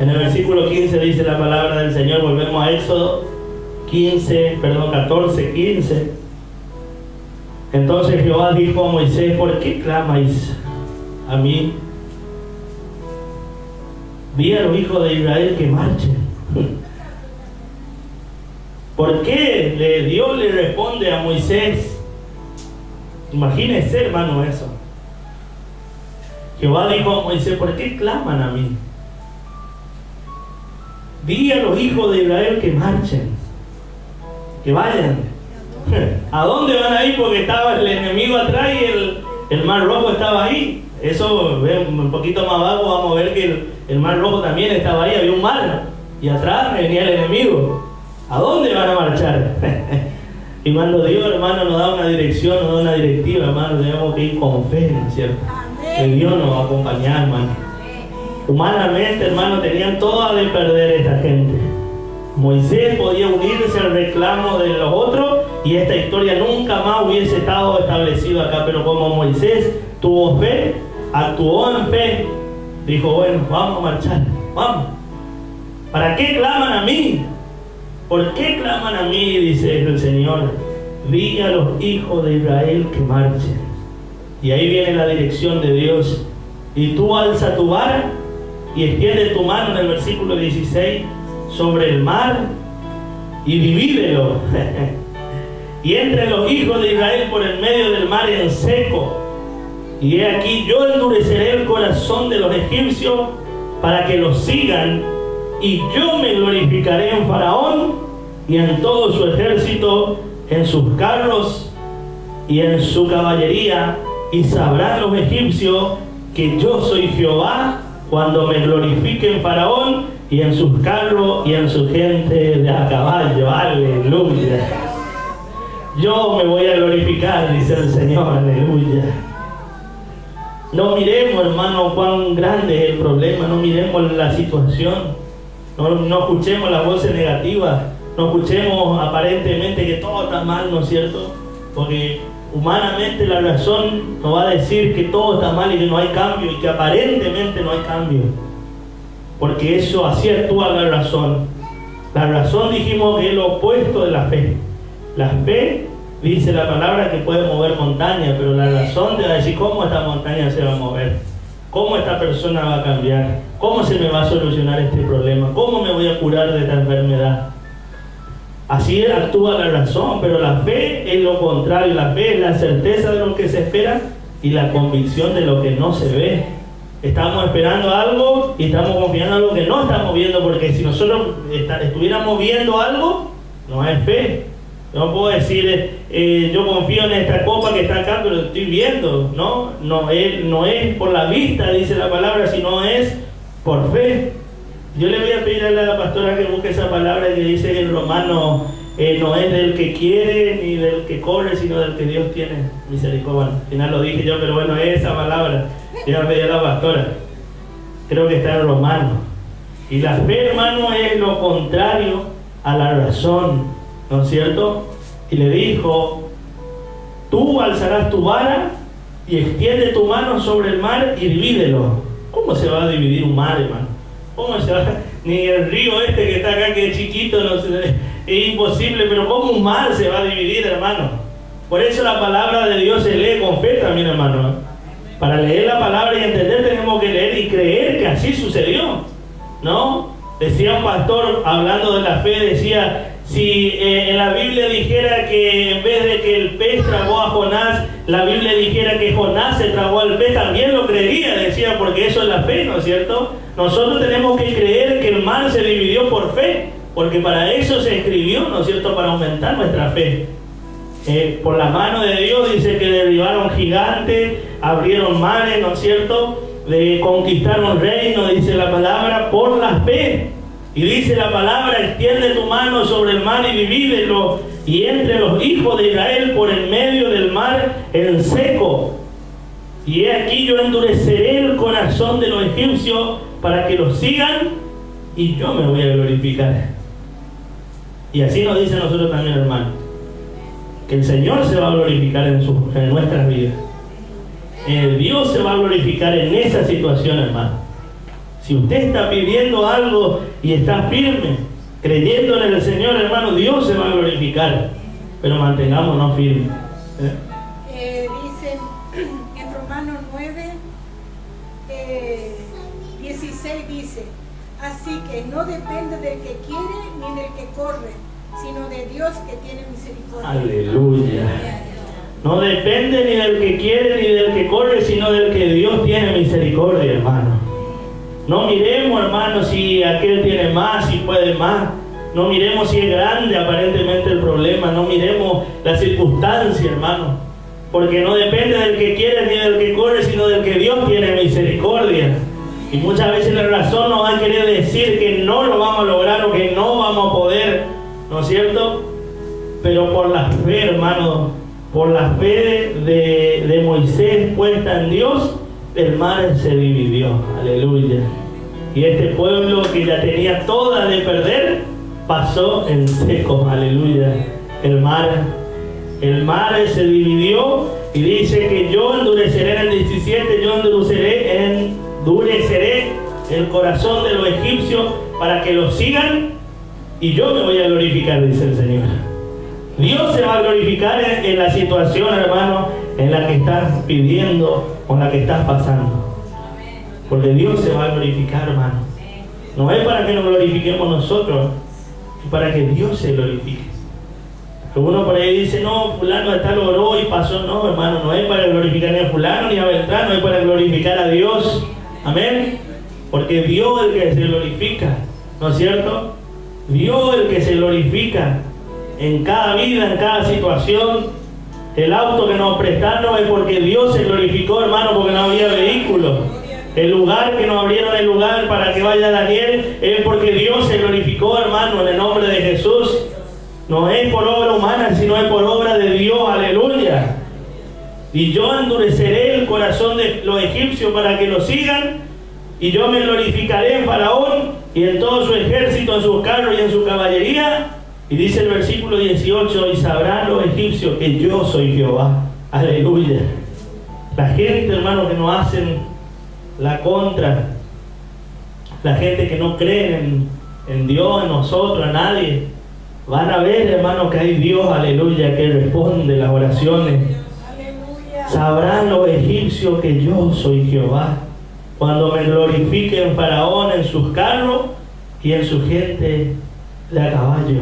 En el versículo 15 dice la palabra del Señor, volvemos a Éxodo 14:15. Entonces Jehová dijo a Moisés: ¿por qué clamáis a mí? Di a los hijos de Israel que marchen. ¿Por qué Dios le responde a Moisés? Imagínense, hermano, eso. Jehová dijo a Moisés: ¿por qué claman a mí? Di a los hijos de Israel que marchen, que vayan. ¿A dónde van a ir? Porque estaba el enemigo atrás y el mar rojo estaba ahí. Eso, un poquito más abajo vamos a ver que el mar rojo también estaba ahí, había un mar, y atrás venía el enemigo. ¿A dónde van a marchar? Y cuando Dios, hermano, nos da una dirección, nos da una directiva, hermano, tenemos que ir con fe, ¿no es cierto? Que Dios nos va a acompañar, hermano. Humanamente, hermano, tenían todas de perder esta gente. Moisés podía unirse al reclamo de los otros y esta historia nunca más hubiese estado establecido acá. Pero como Moisés tuvo fe, actuó en fe, dijo: bueno, vamos a marchar, vamos. ¿Para qué claman a mí? ¿Por qué claman a mí? Dice el Señor: di a los hijos de Israel que marchen. Y ahí viene la dirección de Dios. Y tú alza tu vara y extiende tu mano, en el versículo 16, sobre el mar, y divídelo. Y entre los hijos de Israel por el medio del mar en seco. Y he aquí, yo endureceré el corazón de los egipcios para que los sigan, y yo me glorificaré en Faraón y en todo su ejército, en sus carros y en su caballería, y sabrán los egipcios que yo soy Jehová cuando me glorifique en Faraón y en sus carros y en su gente de a caballo. Aleluya. Yo me voy a glorificar, dice el Señor. Aleluya. No miremos, hermano, cuán grande es el problema. No miremos la situación. No escuchemos las voces negativas. No escuchemos aparentemente que todo está mal, ¿no es cierto? Porque humanamente la razón nos va a decir que todo está mal y que no hay cambio, y que aparentemente no hay cambio. Porque eso, así actúa la razón. La razón, dijimos, que es lo opuesto de la fe. La fe, dice la palabra, que puede mover montañas, pero la razón te va a decir cómo esta montaña se va a mover, cómo esta persona va a cambiar, cómo se me va a solucionar este problema, cómo me voy a curar de esta enfermedad. Así actúa la razón, pero la fe es lo contrario. La fe es la certeza de lo que se espera y la convicción de lo que no se ve. Estamos esperando algo y estamos confiando en algo que no estamos viendo, porque si nosotros estuviéramos viendo algo, no es fe. No puedo decir, yo confío en esta copa que está acá, pero estoy viendo. No es por la vista, dice la palabra, sino es por fe. Yo le voy a pedir a la pastora que busque esa palabra que dice en Romano, no es del que quiere ni del que corre, sino del que Dios tiene misericordia. Al final lo dije yo, pero bueno, es esa palabra. Ya pedí a la pastora. Creo que está en Romano. Y la fe, hermano, es lo contrario a la razón, ¿no es cierto? Y le dijo, tú alzarás tu vara y extiende tu mano sobre el mar y divídelo. ¿Cómo se va a dividir un mar, hermano? ¿Cómo se va? Ni el río este que está acá, que es chiquito, no sé, es imposible, pero ¿cómo un mar se va a dividir, hermano? Por eso la palabra de Dios se lee con fe también, hermano. Para leer la palabra y entender tenemos que leer y creer que así sucedió, ¿no? Decía un pastor, hablando de la fe, decía, si en la Biblia dijera que en vez de que el pez tragó a Jonás, la Biblia dijera que Jonás se tragó al pez, también lo creería, decía, porque eso es la fe, ¿no es cierto? Nosotros tenemos que creer que el mar se dividió por fe, porque para eso se escribió, ¿no es cierto?, para aumentar nuestra fe. Por la mano de Dios dice que derribaron gigantes, abrieron mares, ¿no es cierto?, conquistaron reinos, dice la palabra, por la fe. Y dice la palabra, extiende tu mano sobre el mar y divídelo, y entre los hijos de Israel por el medio del mar en seco. Y he aquí, yo endureceré el corazón de los egipcios para que los sigan, y yo me voy a glorificar. Y así nos dice a nosotros también, hermano, que el Señor se va a glorificar en nuestras vidas. Dios se va a glorificar en esa situación, hermano. Si usted está pidiendo algo y está firme, creyendo en el Señor, hermano, Dios se va a glorificar. Pero mantengámonos firmes. Dice en Romanos 9, 16 dice, así que no depende del que quiere ni del que corre, sino de Dios que tiene misericordia. Aleluya. No depende ni del que quiere ni del que corre, sino del que Dios tiene misericordia, hermano. No miremos, hermano, si aquel tiene más, si puede más. No miremos si es grande aparentemente el problema. No miremos la circunstancia, hermano. Porque no depende del que quiere ni del que corre, sino del que Dios tiene misericordia. Y muchas veces la razón nos va a querer decir que no lo vamos a lograr o que no vamos a poder, ¿no es cierto? Pero por la fe, hermano, por la fe de Moisés puesta en Dios, el mar se dividió. Aleluya. Y este pueblo que ya tenía toda de perder, pasó en seco. Aleluya. El mar se dividió, y dice que yo endureceré en el 17, yo endureceré el corazón de los egipcios para que los sigan, y yo me voy a glorificar, dice el Señor. Dios se va a glorificar en la situación, hermano, en la que estás pidiendo o en la que estás pasando. Porque Dios se va a glorificar, hermano. No es para que nos glorifiquemos nosotros. para que Dios se glorifique. Uno por ahí dice, no, fulano de tal oró y pasó. No, hermano, no es para glorificar ni a fulano ni a Beltrán, no es para glorificar a Dios. Amén. Porque Dios es el que se glorifica, ¿no es cierto? Dios es el que se glorifica en cada vida, en cada situación. El auto que nos prestaron es porque Dios se glorificó, hermano, porque no había vehículos. El lugar que nos abrieron, el lugar para que vaya Daniel, es porque Dios se glorificó, hermano, en el nombre de Jesús. No es por obra humana, sino es por obra de Dios, aleluya. Y yo endureceré el corazón de los egipcios para que lo sigan, y yo me glorificaré en Faraón y en todo su ejército, en sus carros y en su caballería. Y dice el versículo 18, y sabrán los egipcios que yo soy Jehová, aleluya. La gente, hermano, que no hacen la contra, la gente que no cree en Dios, en nosotros, a nadie, van a ver, hermano, que hay Dios, aleluya, que responde las oraciones. Aleluya. Sabrán los egipcios que yo soy Jehová, cuando me glorifique en Faraón, en sus carros y en su gente de a caballo.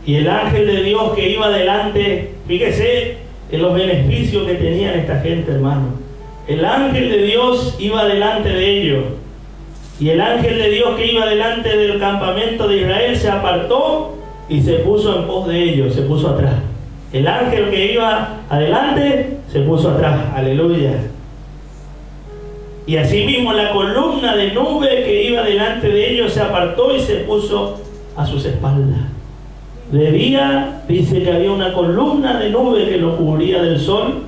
Y el ángel de Dios que iba delante, fíjese en los beneficios que tenían esta gente, hermano. El ángel de Dios iba delante de ellos. Y el ángel de Dios que iba delante del campamento de Israel se apartó y se puso en pos de ellos, se puso atrás. El ángel que iba adelante se puso atrás, aleluya. Y asimismo la columna de nube que iba delante de ellos se apartó y se puso a sus espaldas. De día dice que había una columna de nube que los cubría del sol,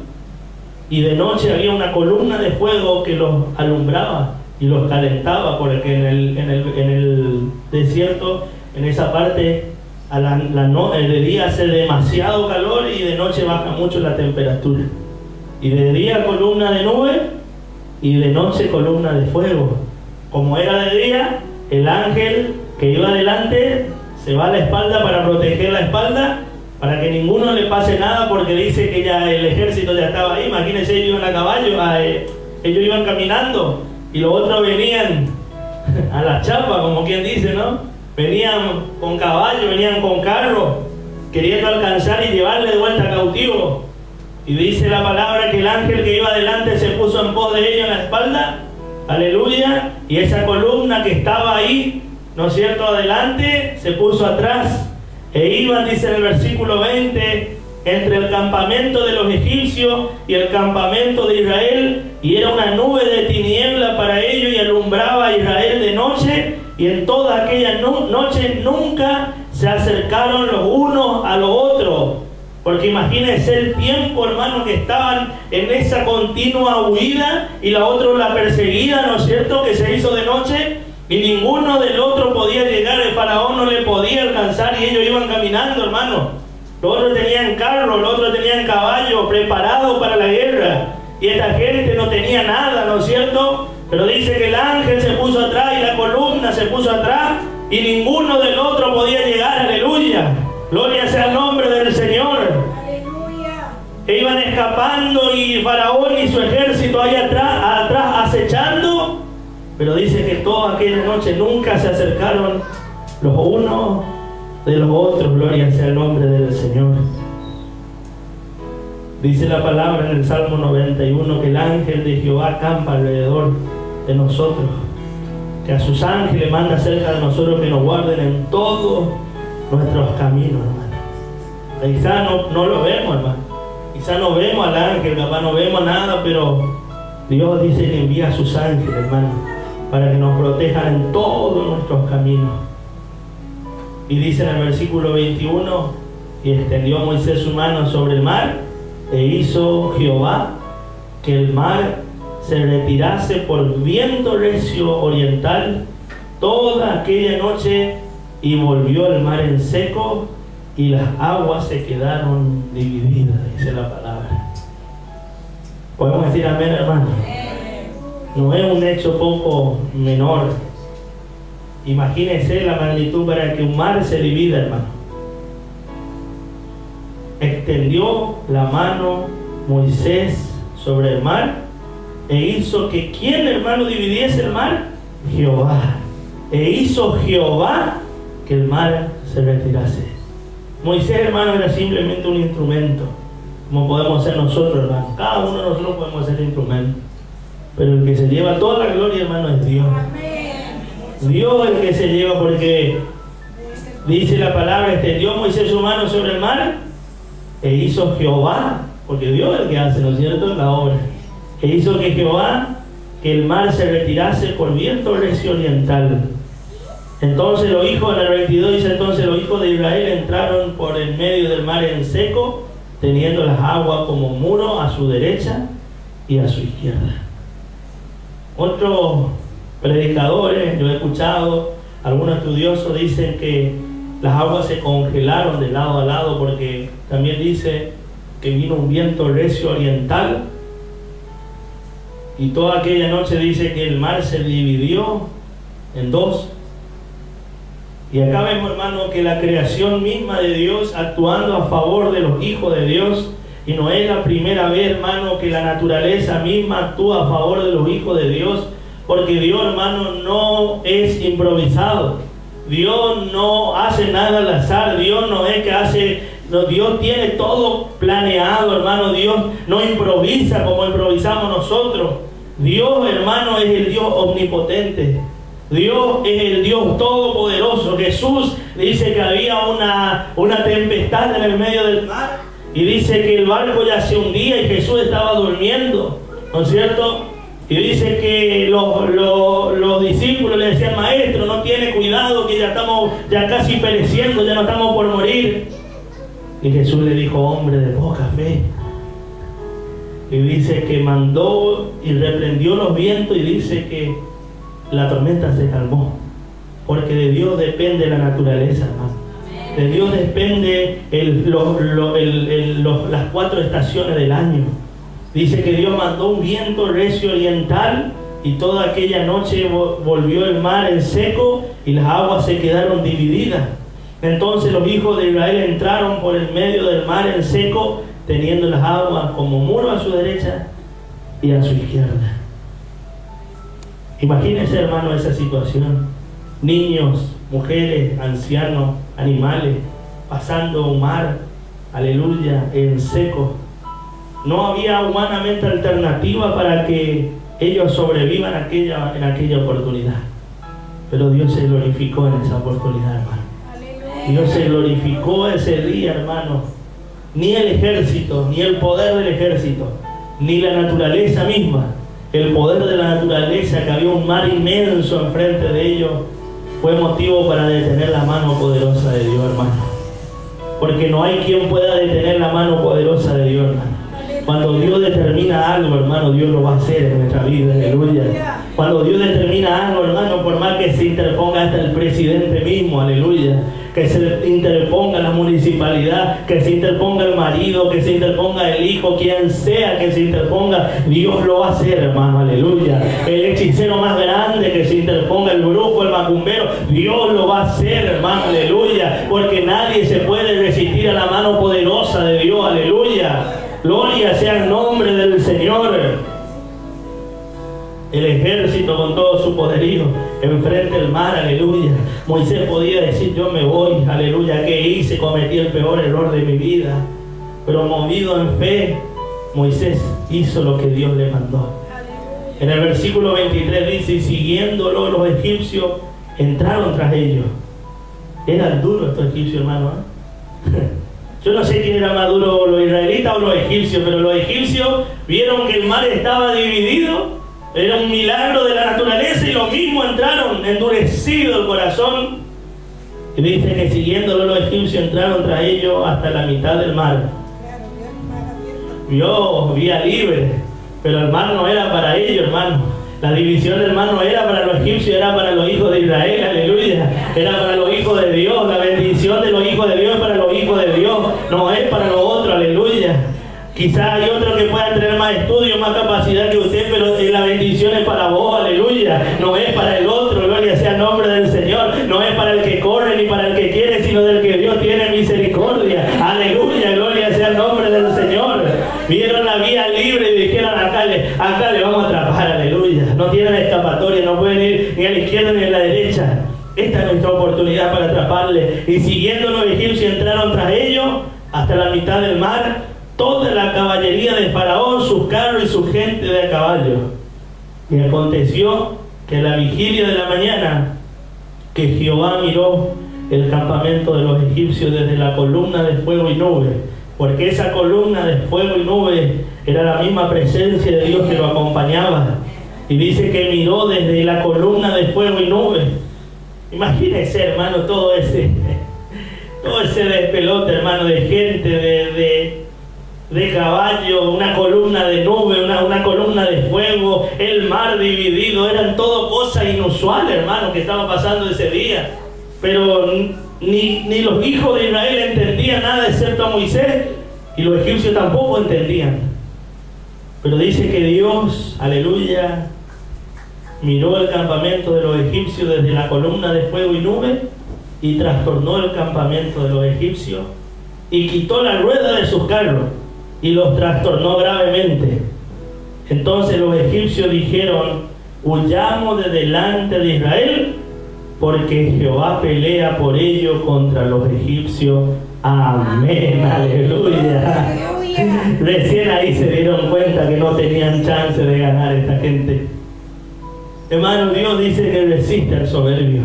y de noche había una columna de fuego que los alumbraba y los calentaba, porque en el desierto, en esa parte, de día hace demasiado calor y de noche baja mucho la temperatura. Y de día columna de nube y de noche columna de fuego. Como era de día, el ángel que iba adelante se va a la espalda para proteger la espalda, para que ninguno le pase nada, porque dice que ya el ejército ya estaba ahí. Imagínense, ellos iban a caballo, ellos iban caminando y los otros venían a la chapa, como quien dice, ¿no? Venían con caballo, venían con carro, queriendo alcanzar y llevarle de vuelta cautivo. Y dice la palabra que el ángel que iba adelante se puso en pos de ellos en la espalda, aleluya, y esa columna que estaba ahí, ¿no es cierto?, adelante, se puso atrás. E iban, dice en el versículo 20, entre el campamento de los egipcios y el campamento de Israel, y era una nube de tiniebla para ellos, y alumbraba a Israel de noche, y en toda aquella noche nunca se acercaron los unos a los otros. Porque imagínense el tiempo, hermano, que estaban en esa continua huida, y la otra la perseguida, ¿no es cierto?, que se hizo de noche, y ninguno del otro podía llegar. El faraón no le podía alcanzar, y ellos iban caminando, hermano. Los otros tenían carro, los otros tenían caballo preparados para la guerra, y esta gente no tenía nada, ¿no es cierto? Pero dice que el ángel se puso atrás y la columna se puso atrás, y ninguno del otro podía llegar, aleluya. Gloria sea el nombre del Señor. Aleluya. E iban escapando, y Faraón y su ejército ahí atrás acechando. Pero dice que toda aquella noche nunca se acercaron los unos de los otros. Gloria sea el nombre del Señor. Dice la palabra en el Salmo 91 que el ángel de Jehová acampa alrededor de nosotros, que a sus ángeles manda cerca de nosotros, que nos guarden en todos nuestros caminos, hermano. Quizá no lo vemos, hermano. Quizá no vemos al ángel, capaz no vemos nada, pero Dios dice que envía a sus ángeles, hermano, para que nos protejan en todos nuestros caminos. Y dice en el versículo 21, y extendió Moisés su mano sobre el mar, e hizo Jehová que el mar se retirase por viento recio oriental toda aquella noche, y volvió el mar en seco, y las aguas se quedaron divididas, dice la palabra. ¿Podemos decir amén, hermano? No es un hecho poco menor. Imagínense la magnitud para que un mar se divida, hermano. Extendió la mano Moisés sobre el mar, e hizo que ¿quién, hermano, dividiese el mar? Jehová. E hizo Jehová que el mar se retirase. Moisés, hermano, era simplemente un instrumento, como podemos ser nosotros, hermano. Cada uno de nosotros podemos ser instrumento. Pero el que se lleva toda la gloria, hermano, es Dios. Dios es el que se lleva, porque dice la palabra, extendió Moisés su mano sobre el mar e hizo Jehová, porque Dios es el que hace, ¿no es cierto?, la obra. E hizo que Jehová, que el mar se retirase por viento recio oriental. Entonces los hijos, en el 22 dice, entonces los hijos de Israel entraron por el medio del mar en seco, teniendo las aguas como muro a su derecha y a su izquierda. Otros predicadores, yo he escuchado, algunos estudiosos dicen que las aguas se congelaron de lado a lado, porque también dice que vino un viento recio oriental, y toda aquella noche dice que el mar se dividió en dos. Y acá vemos, hermano, que la creación misma de Dios actuando a favor de los hijos de Dios, y no es la primera vez, hermano, que la naturaleza misma actúa a favor de los hijos de Dios, porque Dios, hermano, no es improvisado. Dios no hace nada al azar. Dios no es que hace, no, Dios tiene todo planeado, hermano. Dios no improvisa como improvisamos nosotros. Dios, hermano, es el Dios omnipotente. Dios es el Dios todopoderoso. Jesús dice que había una tempestad en el medio del mar, y dice que el barco ya se hundía y Jesús estaba durmiendo, ¿no es cierto? Y dice que los discípulos le decían, maestro, no tiene cuidado, que ya estamos ya casi pereciendo, ya no estamos por morir. Y Jesús le dijo, hombre de poca fe. Y dice que mandó y reprendió los vientos, y dice que la tormenta se calmó, porque de Dios depende la naturaleza, hermano. De Dios depende las 4 estaciones del año. Dice que Dios mandó un viento recio oriental, y toda aquella noche volvió el mar en seco y las aguas se quedaron divididas. Entonces los hijos de Israel entraron por el medio del mar en seco, teniendo las aguas como muro a su derecha y a su izquierda. Imagínense, hermano, esa situación. Niños, mujeres, ancianos, animales, pasando un mar, aleluya, en seco. No había humanamente alternativa para que ellos sobrevivan en aquella oportunidad. Pero Dios se glorificó en esa oportunidad, hermano. Dios se glorificó ese día, hermano. Ni el ejército, ni el poder del ejército, ni la naturaleza misma, el poder de la naturaleza, que había un mar inmenso enfrente de ellos, fue motivo para detener la mano poderosa de Dios, hermano. Porque no hay quien pueda detener la mano poderosa de Dios, hermano. Cuando Dios determina algo, hermano, Dios lo va a hacer en nuestra vida, aleluya. Cuando Dios determina algo, hermano, por más que se interponga hasta el presidente mismo, aleluya, que se interponga la municipalidad, que se interponga el marido, que se interponga el hijo, quien sea que se interponga, Dios lo va a hacer, hermano, aleluya. El hechicero más grande que se interponga, el brujo, el macumbero, Dios lo va a hacer, hermano, aleluya, porque nadie se puede resistir a la mano poderosa de Dios, aleluya. Gloria sea el nombre del Señor. El ejército con todo su poderío enfrente del mar, aleluya. Moisés podía decir, yo me voy, aleluya. ¿Qué hice? Cometí el peor error de mi vida. Pero movido en fe, Moisés hizo lo que Dios le mandó. En el versículo 23 dice, y siguiéndolo los egipcios entraron tras ellos. Eran duros estos egipcios, hermano, ¿eh? Yo no sé quién era más duro, los israelitas o los egipcios, pero los egipcios vieron que el mar estaba dividido. Era un milagro de la naturaleza, y lo mismo entraron, endurecido el corazón. Y dice que siguiéndolo los egipcios entraron tras ellos hasta la mitad del mar. Vio vía libre, pero el mar no era para ellos, hermano. La división del mar no era para los egipcios, era para los hijos de Israel, aleluya. Era para los hijos de Dios. La bendición de los hijos de Dios es para los hijos de Dios, no es para los otros, aleluya. Quizás hay otros que puedan tener más estudio, más capacidad que usted, pero la bendición es para vos, aleluya. No es para el otro, gloria sea el nombre del Señor. No es para el que corre ni para el que quiere, sino del que Dios tiene misericordia, aleluya, gloria sea el nombre del Señor. Vieron la vía libre y dijeron, acá le vamos a atrapar, aleluya. No tienen escapatoria, no pueden ir ni a la izquierda ni a la derecha. Esta es nuestra oportunidad para atraparle. Y siguiendo los egipcios entraron tras ellos hasta la mitad del mar, toda la caballería de Faraón, sus carros y su gente de a caballo. Y aconteció que a la vigilia de la mañana, que Jehová miró el campamento de los egipcios desde la columna de fuego y nube, porque esa columna de fuego y nube era la misma presencia de Dios que lo acompañaba. Y dice que miró desde la columna de fuego y nube. Imagínense, hermano, todo ese despelote, hermano, de gente, de caballo, una columna de nube, una columna de fuego, el mar dividido. Eran todo cosas inusuales, hermano, que estaba pasando ese día. Pero ni los hijos de Israel entendían nada excepto a Moisés, y los egipcios tampoco entendían. Pero dice que Dios, aleluya, miró el campamento de los egipcios desde la columna de fuego y nube y trastornó el campamento de los egipcios y quitó la rueda de sus carros y los trastornó gravemente. Entonces los egipcios dijeron: huyamos de delante de Israel, porque Jehová pelea por ellos contra los egipcios. Amén, aleluya. Recién ahí se dieron cuenta que no tenían chance de ganar esta gente. Hermano, Dios dice que resiste al soberbio.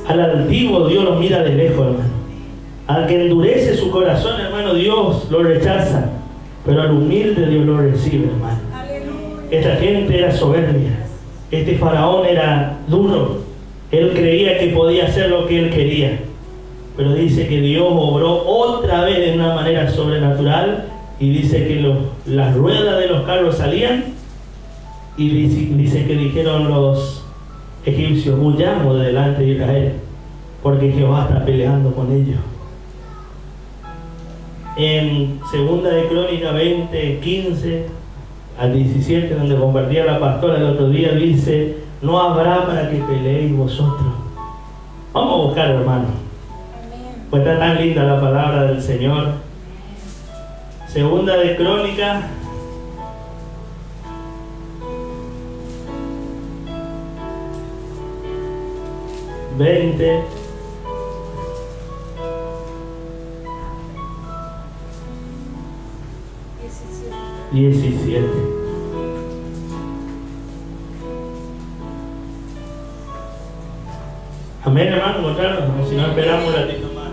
Al altivo Dios lo mira de lejos, hermano. Al que endurece su corazón, hermano, Dios lo rechaza. Pero al humilde Dios lo recibe, hermano. Esta gente era soberbia. Este faraón era duro. Él creía que podía hacer lo que él quería. Pero dice que Dios obró otra vez de una manera sobrenatural. Y dice que las ruedas de los carros salían. Y dice que dijeron los egipcios: huyamos de delante de Israel, porque Jehová está peleando con ellos. En 2 de Crónicas 20, 15 al 17, donde compartía la pastora el otro día, dice: no habrá para que peleéis vosotros. Vamos a buscar, hermano. Pues está tan linda la palabra del Señor. 2 de Crónicas 20, diecisiete. Amén, hermano, encontraron, si no esperamos un ratito más.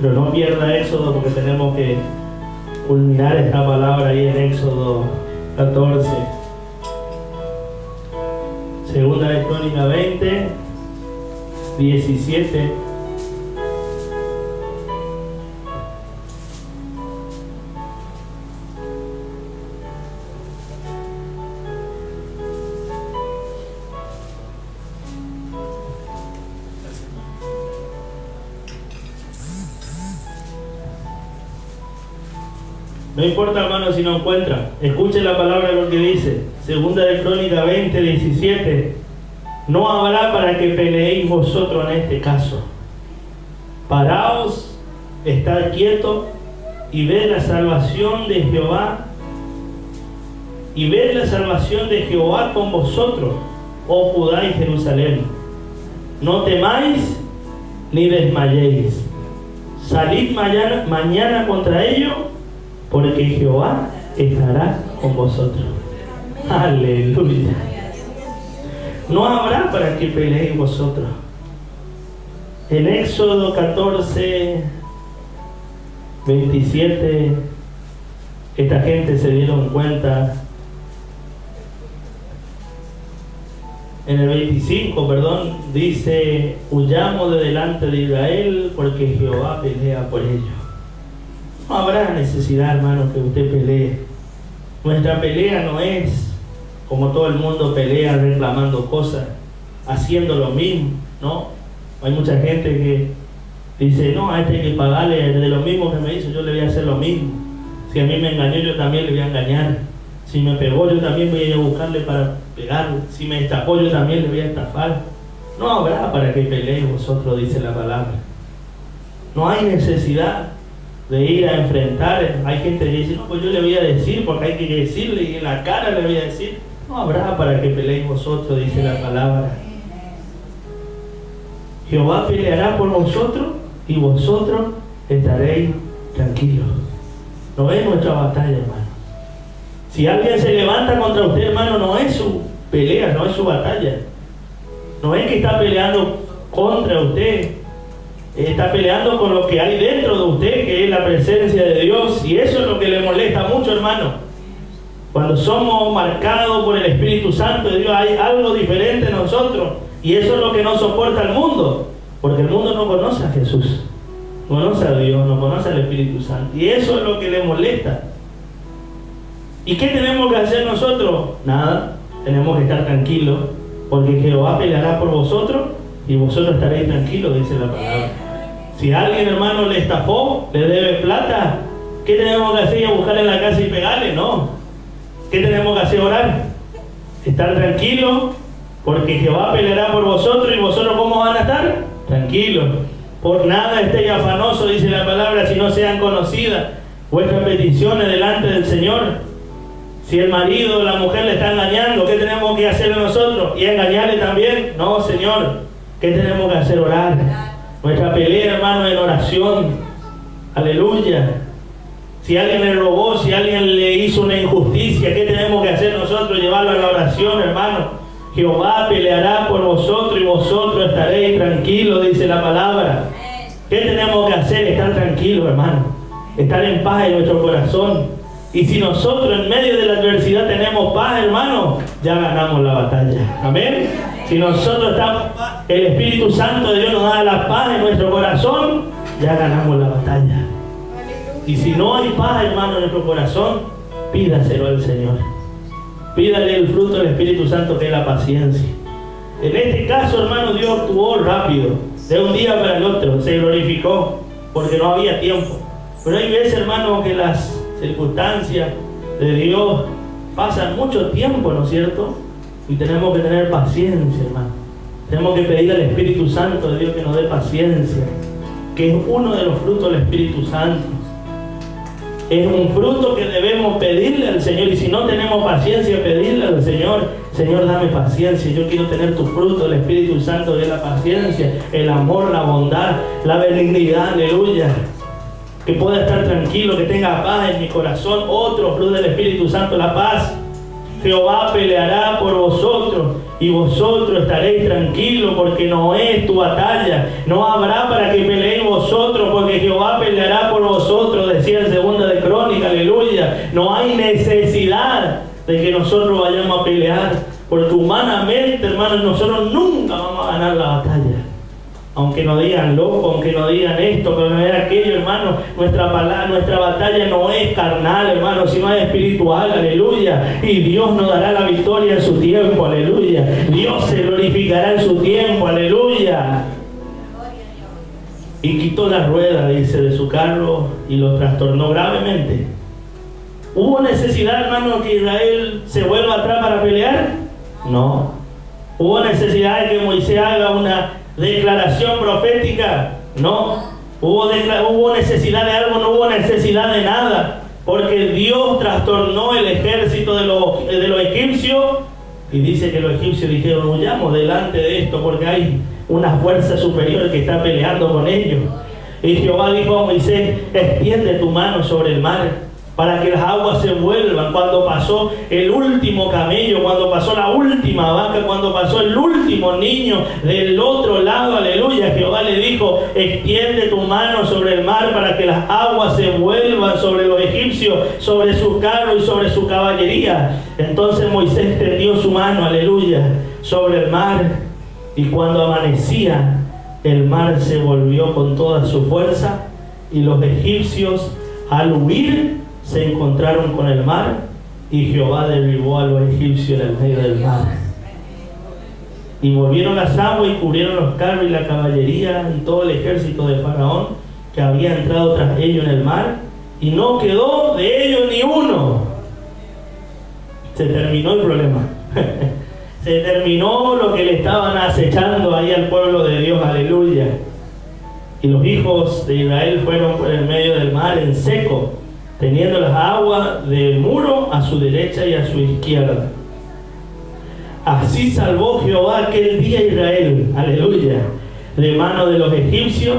Pero no pierda Éxodo, porque tenemos que culminar esta palabra ahí en Éxodo 14. 2 de Crónicas 20, 17. No importa, hermano, si no encuentra. Escuche la palabra de lo que dice. 2 de Crónicas 20, 17. No habrá para que peleéis vosotros en este caso. Paraos, estad quietos y ved la salvación de Jehová. Y ved la salvación de Jehová con vosotros, oh Judá y Jerusalén. No temáis ni desmayéis. Salid mañana contra ellos, porque Jehová estará con vosotros. Aleluya. No habrá para que peleéis vosotros. En Éxodo 14, 27, esta gente se dieron cuenta. En el 25, perdón, dice: huyamos de delante de Israel, porque Jehová pelea por ellos. No habrá necesidad, hermano, que usted pelee. Nuestra pelea no es como todo el mundo pelea reclamando cosas, haciendo lo mismo, ¿no? Hay mucha gente que dice: no, a este hay que pagarle de lo mismo que me hizo, yo le voy a hacer lo mismo. Si a mí me engañó, yo también le voy a engañar. Si me pegó, yo también voy a ir a buscarle para pegarle. Si me estafó, yo también le voy a estafar. No habrá para que peleéis vosotros, dice la palabra. No hay necesidad. de ir a enfrentar. Hay gente que dice, no, pues yo le voy a decir porque hay que decirle y en la cara le voy a decir. No habrá para que peleéis vosotros, dice la palabra. Jehová peleará por vosotros y vosotros estaréis tranquilos. No es nuestra batalla, hermano. Si alguien se levanta contra usted, hermano, no es su pelea, no es su batalla. No es que está peleando contra usted. Está peleando con lo que hay dentro de usted, que es la presencia de Dios. Y eso es lo que le molesta mucho, hermano. Cuando somos marcados por el Espíritu Santo de Dios, hay algo diferente en nosotros. Y eso es lo que no soporta el mundo. Porque el mundo no conoce a Jesús. No conoce a Dios, no conoce al Espíritu Santo. Y eso es lo que le molesta. ¿Y qué tenemos que hacer nosotros? Nada. Tenemos que estar tranquilos. Porque Jehová peleará por vosotros y vosotros estaréis tranquilos, dice la palabra. Si alguien, hermano, le estafó, le debe plata, ¿qué tenemos que hacer? ¿Ir a buscarle en la casa y pegarle? No. ¿Qué tenemos que hacer? Orar. Estar tranquilos, porque Jehová peleará por vosotros y vosotros ¿cómo van a estar? Tranquilos. Por nada estéis afanosos, dice la palabra, si no sean conocidas vuestras peticiones delante del Señor. Si el marido o la mujer le está engañando, ¿qué tenemos que hacer nosotros? ¿Y engañarle también? No, Señor. ¿Qué tenemos que hacer? Orar. Nuestra pelea, hermano, en oración. Aleluya. Si alguien le robó, si alguien le hizo una injusticia, ¿qué tenemos que hacer nosotros? Llevarlo a la oración, hermano. Jehová peleará por vosotros y vosotros estaréis tranquilos, dice la palabra. ¿Qué tenemos que hacer? Estar tranquilos, hermano. Estar en paz en nuestro corazón. Y si nosotros en medio de la adversidad tenemos paz, hermano, ya ganamos la batalla. Amén. Si nosotros estamos en paz, el Espíritu Santo de Dios nos da la paz en nuestro corazón, ya ganamos la batalla. Y si no hay paz, hermano, en nuestro corazón, pídaselo al Señor. Pídale el fruto del Espíritu Santo, que es la paciencia. En este caso, hermano, Dios actuó rápido, de un día para el otro, se glorificó, porque no había tiempo. Pero hay veces, hermano, que las circunstancias de Dios pasan mucho tiempo, ¿no es cierto? Y tenemos que tener paciencia, hermano. Tenemos que pedir al Espíritu Santo de Dios que nos dé paciencia, que es uno de los frutos del Espíritu Santo. Es un fruto que debemos pedirle al Señor. Y si no tenemos paciencia, pedirle al Señor: Señor, dame paciencia. Yo quiero tener tu fruto, el Espíritu Santo, de la paciencia, el amor, la bondad, la benignidad. Aleluya. Que pueda estar tranquilo, que tenga paz en mi corazón. Otro fruto del Espíritu Santo, la paz. Jehová peleará por vosotros y vosotros estaréis tranquilos, porque no es tu batalla. No habrá para que peleéis vosotros, porque Jehová peleará por vosotros, decía en Segunda de Crónicas. Aleluya. No hay necesidad de que nosotros vayamos a pelear, porque humanamente, hermanos, nosotros nunca vamos a ganar la batalla. Aunque nos digan loco, aunque nos digan esto, que nos digan aquello, hermano, nuestra batalla no es carnal, hermano, sino es espiritual. Aleluya. Y Dios nos dará la victoria en su tiempo. Aleluya. Dios se glorificará en su tiempo. Aleluya. Y quitó la rueda, dice, de su carro y lo trastornó gravemente. ¿Hubo necesidad, hermano, que Israel se vuelva atrás para pelear? No. ¿Hubo necesidad de que Moisés haga una declaración profética? No. ¿Hubo necesidad de algo? No hubo necesidad de nada, porque Dios trastornó el ejército de los egipcios, y dice que los egipcios dijeron: huyamos delante de esto, porque hay una fuerza superior que está peleando con ellos. Y Jehová dijo a Moisés: extiende tu mano sobre el mar, para que las aguas se vuelvan. Cuando pasó el último camello, cuando pasó la última vaca, cuando pasó el último niño del otro lado, aleluya, Jehová le dijo: extiende tu mano sobre el mar para que las aguas se vuelvan sobre los egipcios, sobre su carro y sobre su caballería. Entonces Moisés extendió su mano, aleluya, sobre el mar, y cuando amanecía, el mar se volvió con toda su fuerza, y los egipcios, al huir, se encontraron con el mar, y Jehová derribó a los egipcios en el medio del mar. Y volvieron las aguas y cubrieron los carros y la caballería y todo el ejército de Faraón que había entrado tras ellos en el mar, y no quedó de ellos ni uno. Se terminó el problema. Se terminó lo que le estaban acechando ahí al pueblo de Dios. Aleluya. Y los hijos de Israel fueron por el medio del mar en seco, teniendo las aguas del muro a su derecha y a su izquierda. Así salvó Jehová aquel día a Israel, aleluya, de mano de los egipcios,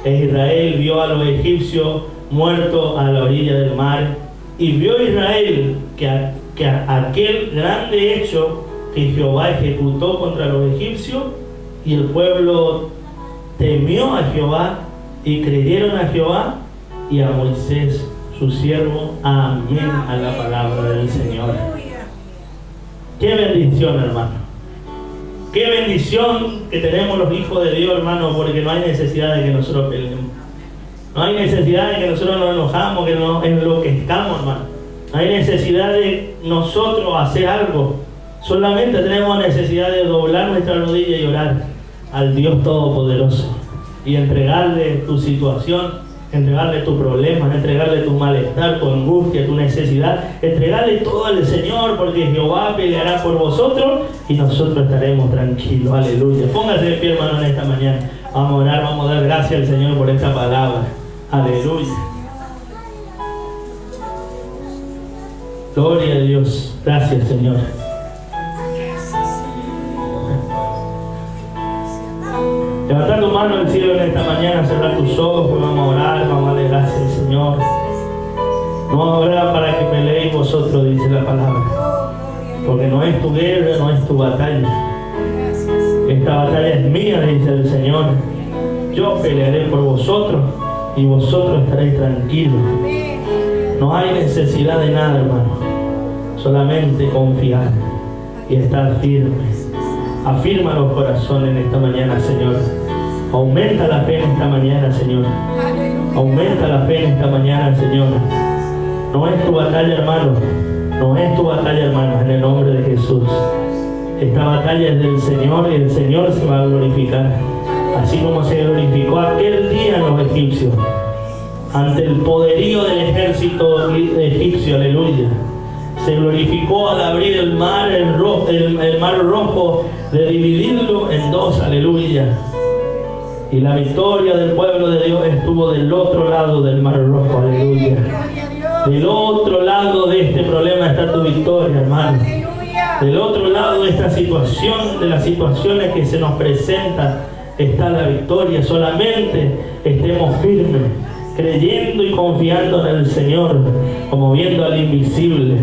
e Israel vio a los egipcios muertos a la orilla del mar. Y vio Israel que aquel grande hecho que Jehová ejecutó contra los egipcios, y el pueblo temió a Jehová y creyeron a Jehová y a Moisés su siervo. Amén a la palabra del Señor. Qué bendición, hermano. Qué bendición que tenemos los hijos de Dios, hermano, porque no hay necesidad de que nosotros peleemos. No hay necesidad de que nosotros nos enojamos, que nos enloquezcamos, hermano. No hay necesidad de nosotros hacer algo. Solamente tenemos necesidad de doblar nuestra rodilla y orar al Dios Todopoderoso y entregarle tu situación, entregarle tu problema, entregarle tu malestar, tu angustia, tu necesidad, entregarle todo al Señor, porque Jehová peleará por vosotros y nosotros estaremos tranquilos. Aleluya. Póngase de pie, hermano, en esta mañana. Vamos a orar, vamos a dar gracias al Señor por esta palabra. Aleluya. Gloria a Dios. Gracias, Señor. Levantar tu mano al cielo en esta mañana, cerrar tus ojos, vamos a orar, vamos a darle gracias al Señor. No habrá para que peleéis vosotros, dice la palabra. Porque no es tu guerra, no es tu batalla. Esta batalla es mía, dice el Señor. Yo pelearé por vosotros y vosotros estaréis tranquilos. No hay necesidad de nada, hermano. Solamente confiar y estar firmes. Afirma los corazones en esta mañana, Señor. Aumenta la fe en esta mañana, Señor. Aumenta la fe en esta mañana, Señor. No es tu batalla, hermano. No es tu batalla, hermano, en el nombre de Jesús. Esta batalla es del Señor y el Señor se va a glorificar. Así como se glorificó aquel día en los egipcios, ante el poderío del ejército egipcio, aleluya. Se glorificó al abrir el mar rojo, de dividirlo en dos, aleluya. Y la victoria del pueblo de Dios estuvo del otro lado del mar rojo, aleluya. Del otro lado de este problema está tu victoria, hermano. Del otro lado de esta situación, de las situaciones que se nos presentan, está la victoria. Solamente estemos firmes, creyendo y confiando en el Señor, como viendo al invisible.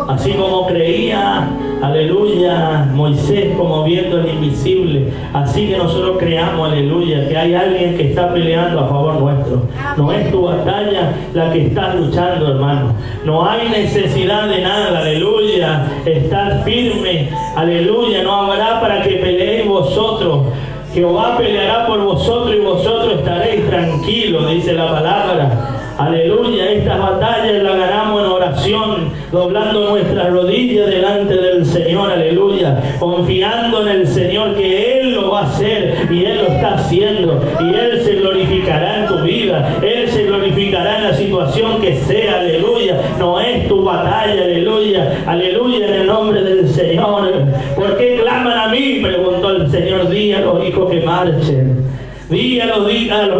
Así como creía, aleluya, Moisés, como viendo al invisible. Así que nosotros creamos, aleluya, que hay alguien que está peleando a favor nuestro. No es tu batalla la que estás luchando, hermano. No hay necesidad de nada, aleluya. Estad firme, aleluya. No habrá para que peleéis vosotros. Jehová peleará por vosotros y vosotros estaréis tranquilos, dice la palabra. Aleluya, estas batallas las ganamos en oración, doblando nuestras rodillas delante del Señor, aleluya, confiando en el Señor que Él lo va a hacer y Él lo está haciendo y Él se glorificará en tu vida, Él se glorificará en la situación que sea, aleluya. No es tu batalla, aleluya, aleluya, en el nombre del Señor. ¿Por qué claman a mí?, preguntó el Señor. Di a los hijos que marchen. Di a los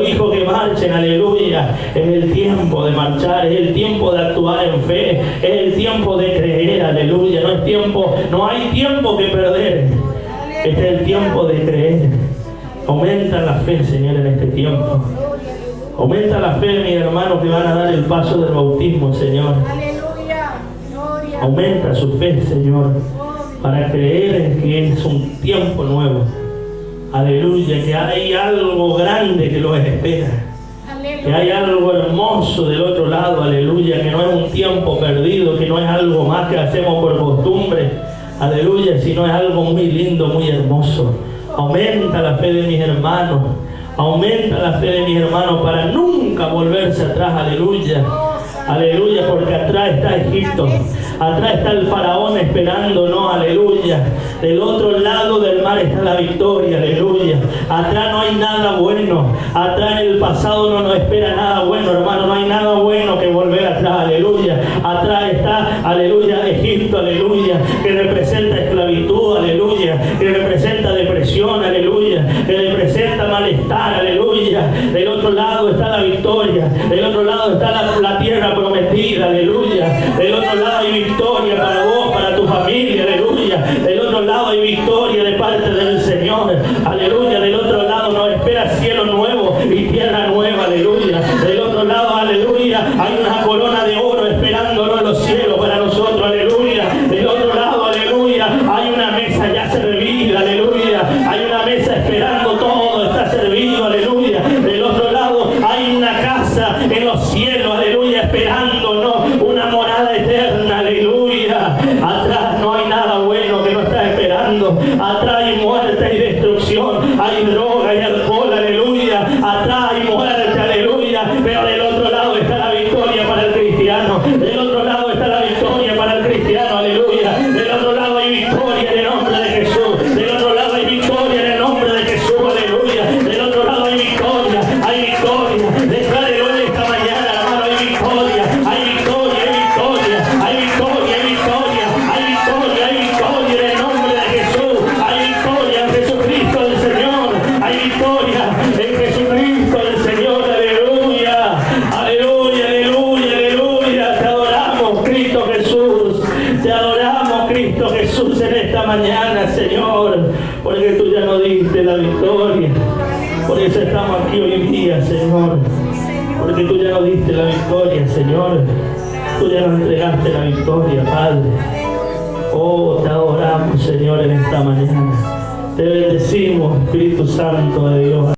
hijos que marchen, aleluya. Es el tiempo de marchar, es el tiempo de actuar en fe, es el tiempo de creer, aleluya. No hay tiempo que perder. Este es el tiempo de creer. Aumenta la fe, Señor, en este tiempo. Aumenta la fe, mis hermanos, que van a dar el paso del bautismo, Señor. Aumenta su fe, Señor, para creer en que es un tiempo nuevo. Aleluya, que hay algo grande que los espera. Aleluya. Que hay algo hermoso del otro lado, aleluya, que no es un tiempo perdido, que no es algo más que hacemos por costumbre, aleluya, sino es algo muy lindo, muy hermoso. Aumenta la fe de mis hermanos, aumenta la fe de mis hermanos para nunca volverse atrás, aleluya. Aleluya, porque atrás está Egipto, atrás está el faraón esperándonos, aleluya. Del otro lado del mar está la victoria, aleluya. Atrás no hay nada bueno, atrás en el pasado no nos espera nada bueno, hermano. No hay nada bueno que volver atrás, aleluya. Atrás está, aleluya, Egipto, aleluya, que representa esclavitud, aleluya, que representa depresión, aleluya, que representa malestar, aleluya. Del la tierra prometida, aleluya. Del otro lado hay victoria para vos, para tu familia, aleluya. Del otro lado hay victoria de parte del Señor, aleluya. Del otro lado nos espera cielo nuevo y tierra nueva, aleluya. Del otro lado, aleluya, hay una corona de oro esperándonos en los cielos para nosotros, aleluya. Del otro lado, aleluya, hay una mesa ya servida, aleluya. Hay una mesa esperando, todo está servido, aleluya. Del otro lado hay una casa en los cielos, aleluya, esperándonos, una morada eterna, aleluya. Atrás no hay nada bueno que nos está esperando. Atrás hay muerte y destrucción, hay droga y alcohol, aleluya. Atrás hay muerte, aleluya. Pero del otro lado está la victoria para el cristiano. Del otro lado está la victoria para el cristiano, aleluya. Del otro lado hay victoria en el nombre de Jesús. Del otro lado hay victoria en el nombre de Jesús, aleluya. Del otro lado hay victoria, hay victoria. Declárelo en esta mañana, hermano, hay victoria, hay victoria, hay victoria, hay victoria, hay victoria, hay victoria, hay victoria en el nombre de Jesús. Hay victoria en Jesucristo el Señor. Hay victoria en Jesucristo el Señor, aleluya. Aleluya, aleluya, aleluya. Te adoramos, Cristo Jesús. Te adoramos, Cristo Jesús, en esta mañana, Señor. Porque tú ya nos diste la victoria. Por eso estamos aquí hoy día, Señor. Porque tú ya nos diste la victoria, Señor. Tú ya nos entregaste la victoria, Padre. Oh, te adoramos, Señor, en esta mañana. Te bendecimos, Espíritu Santo de Dios.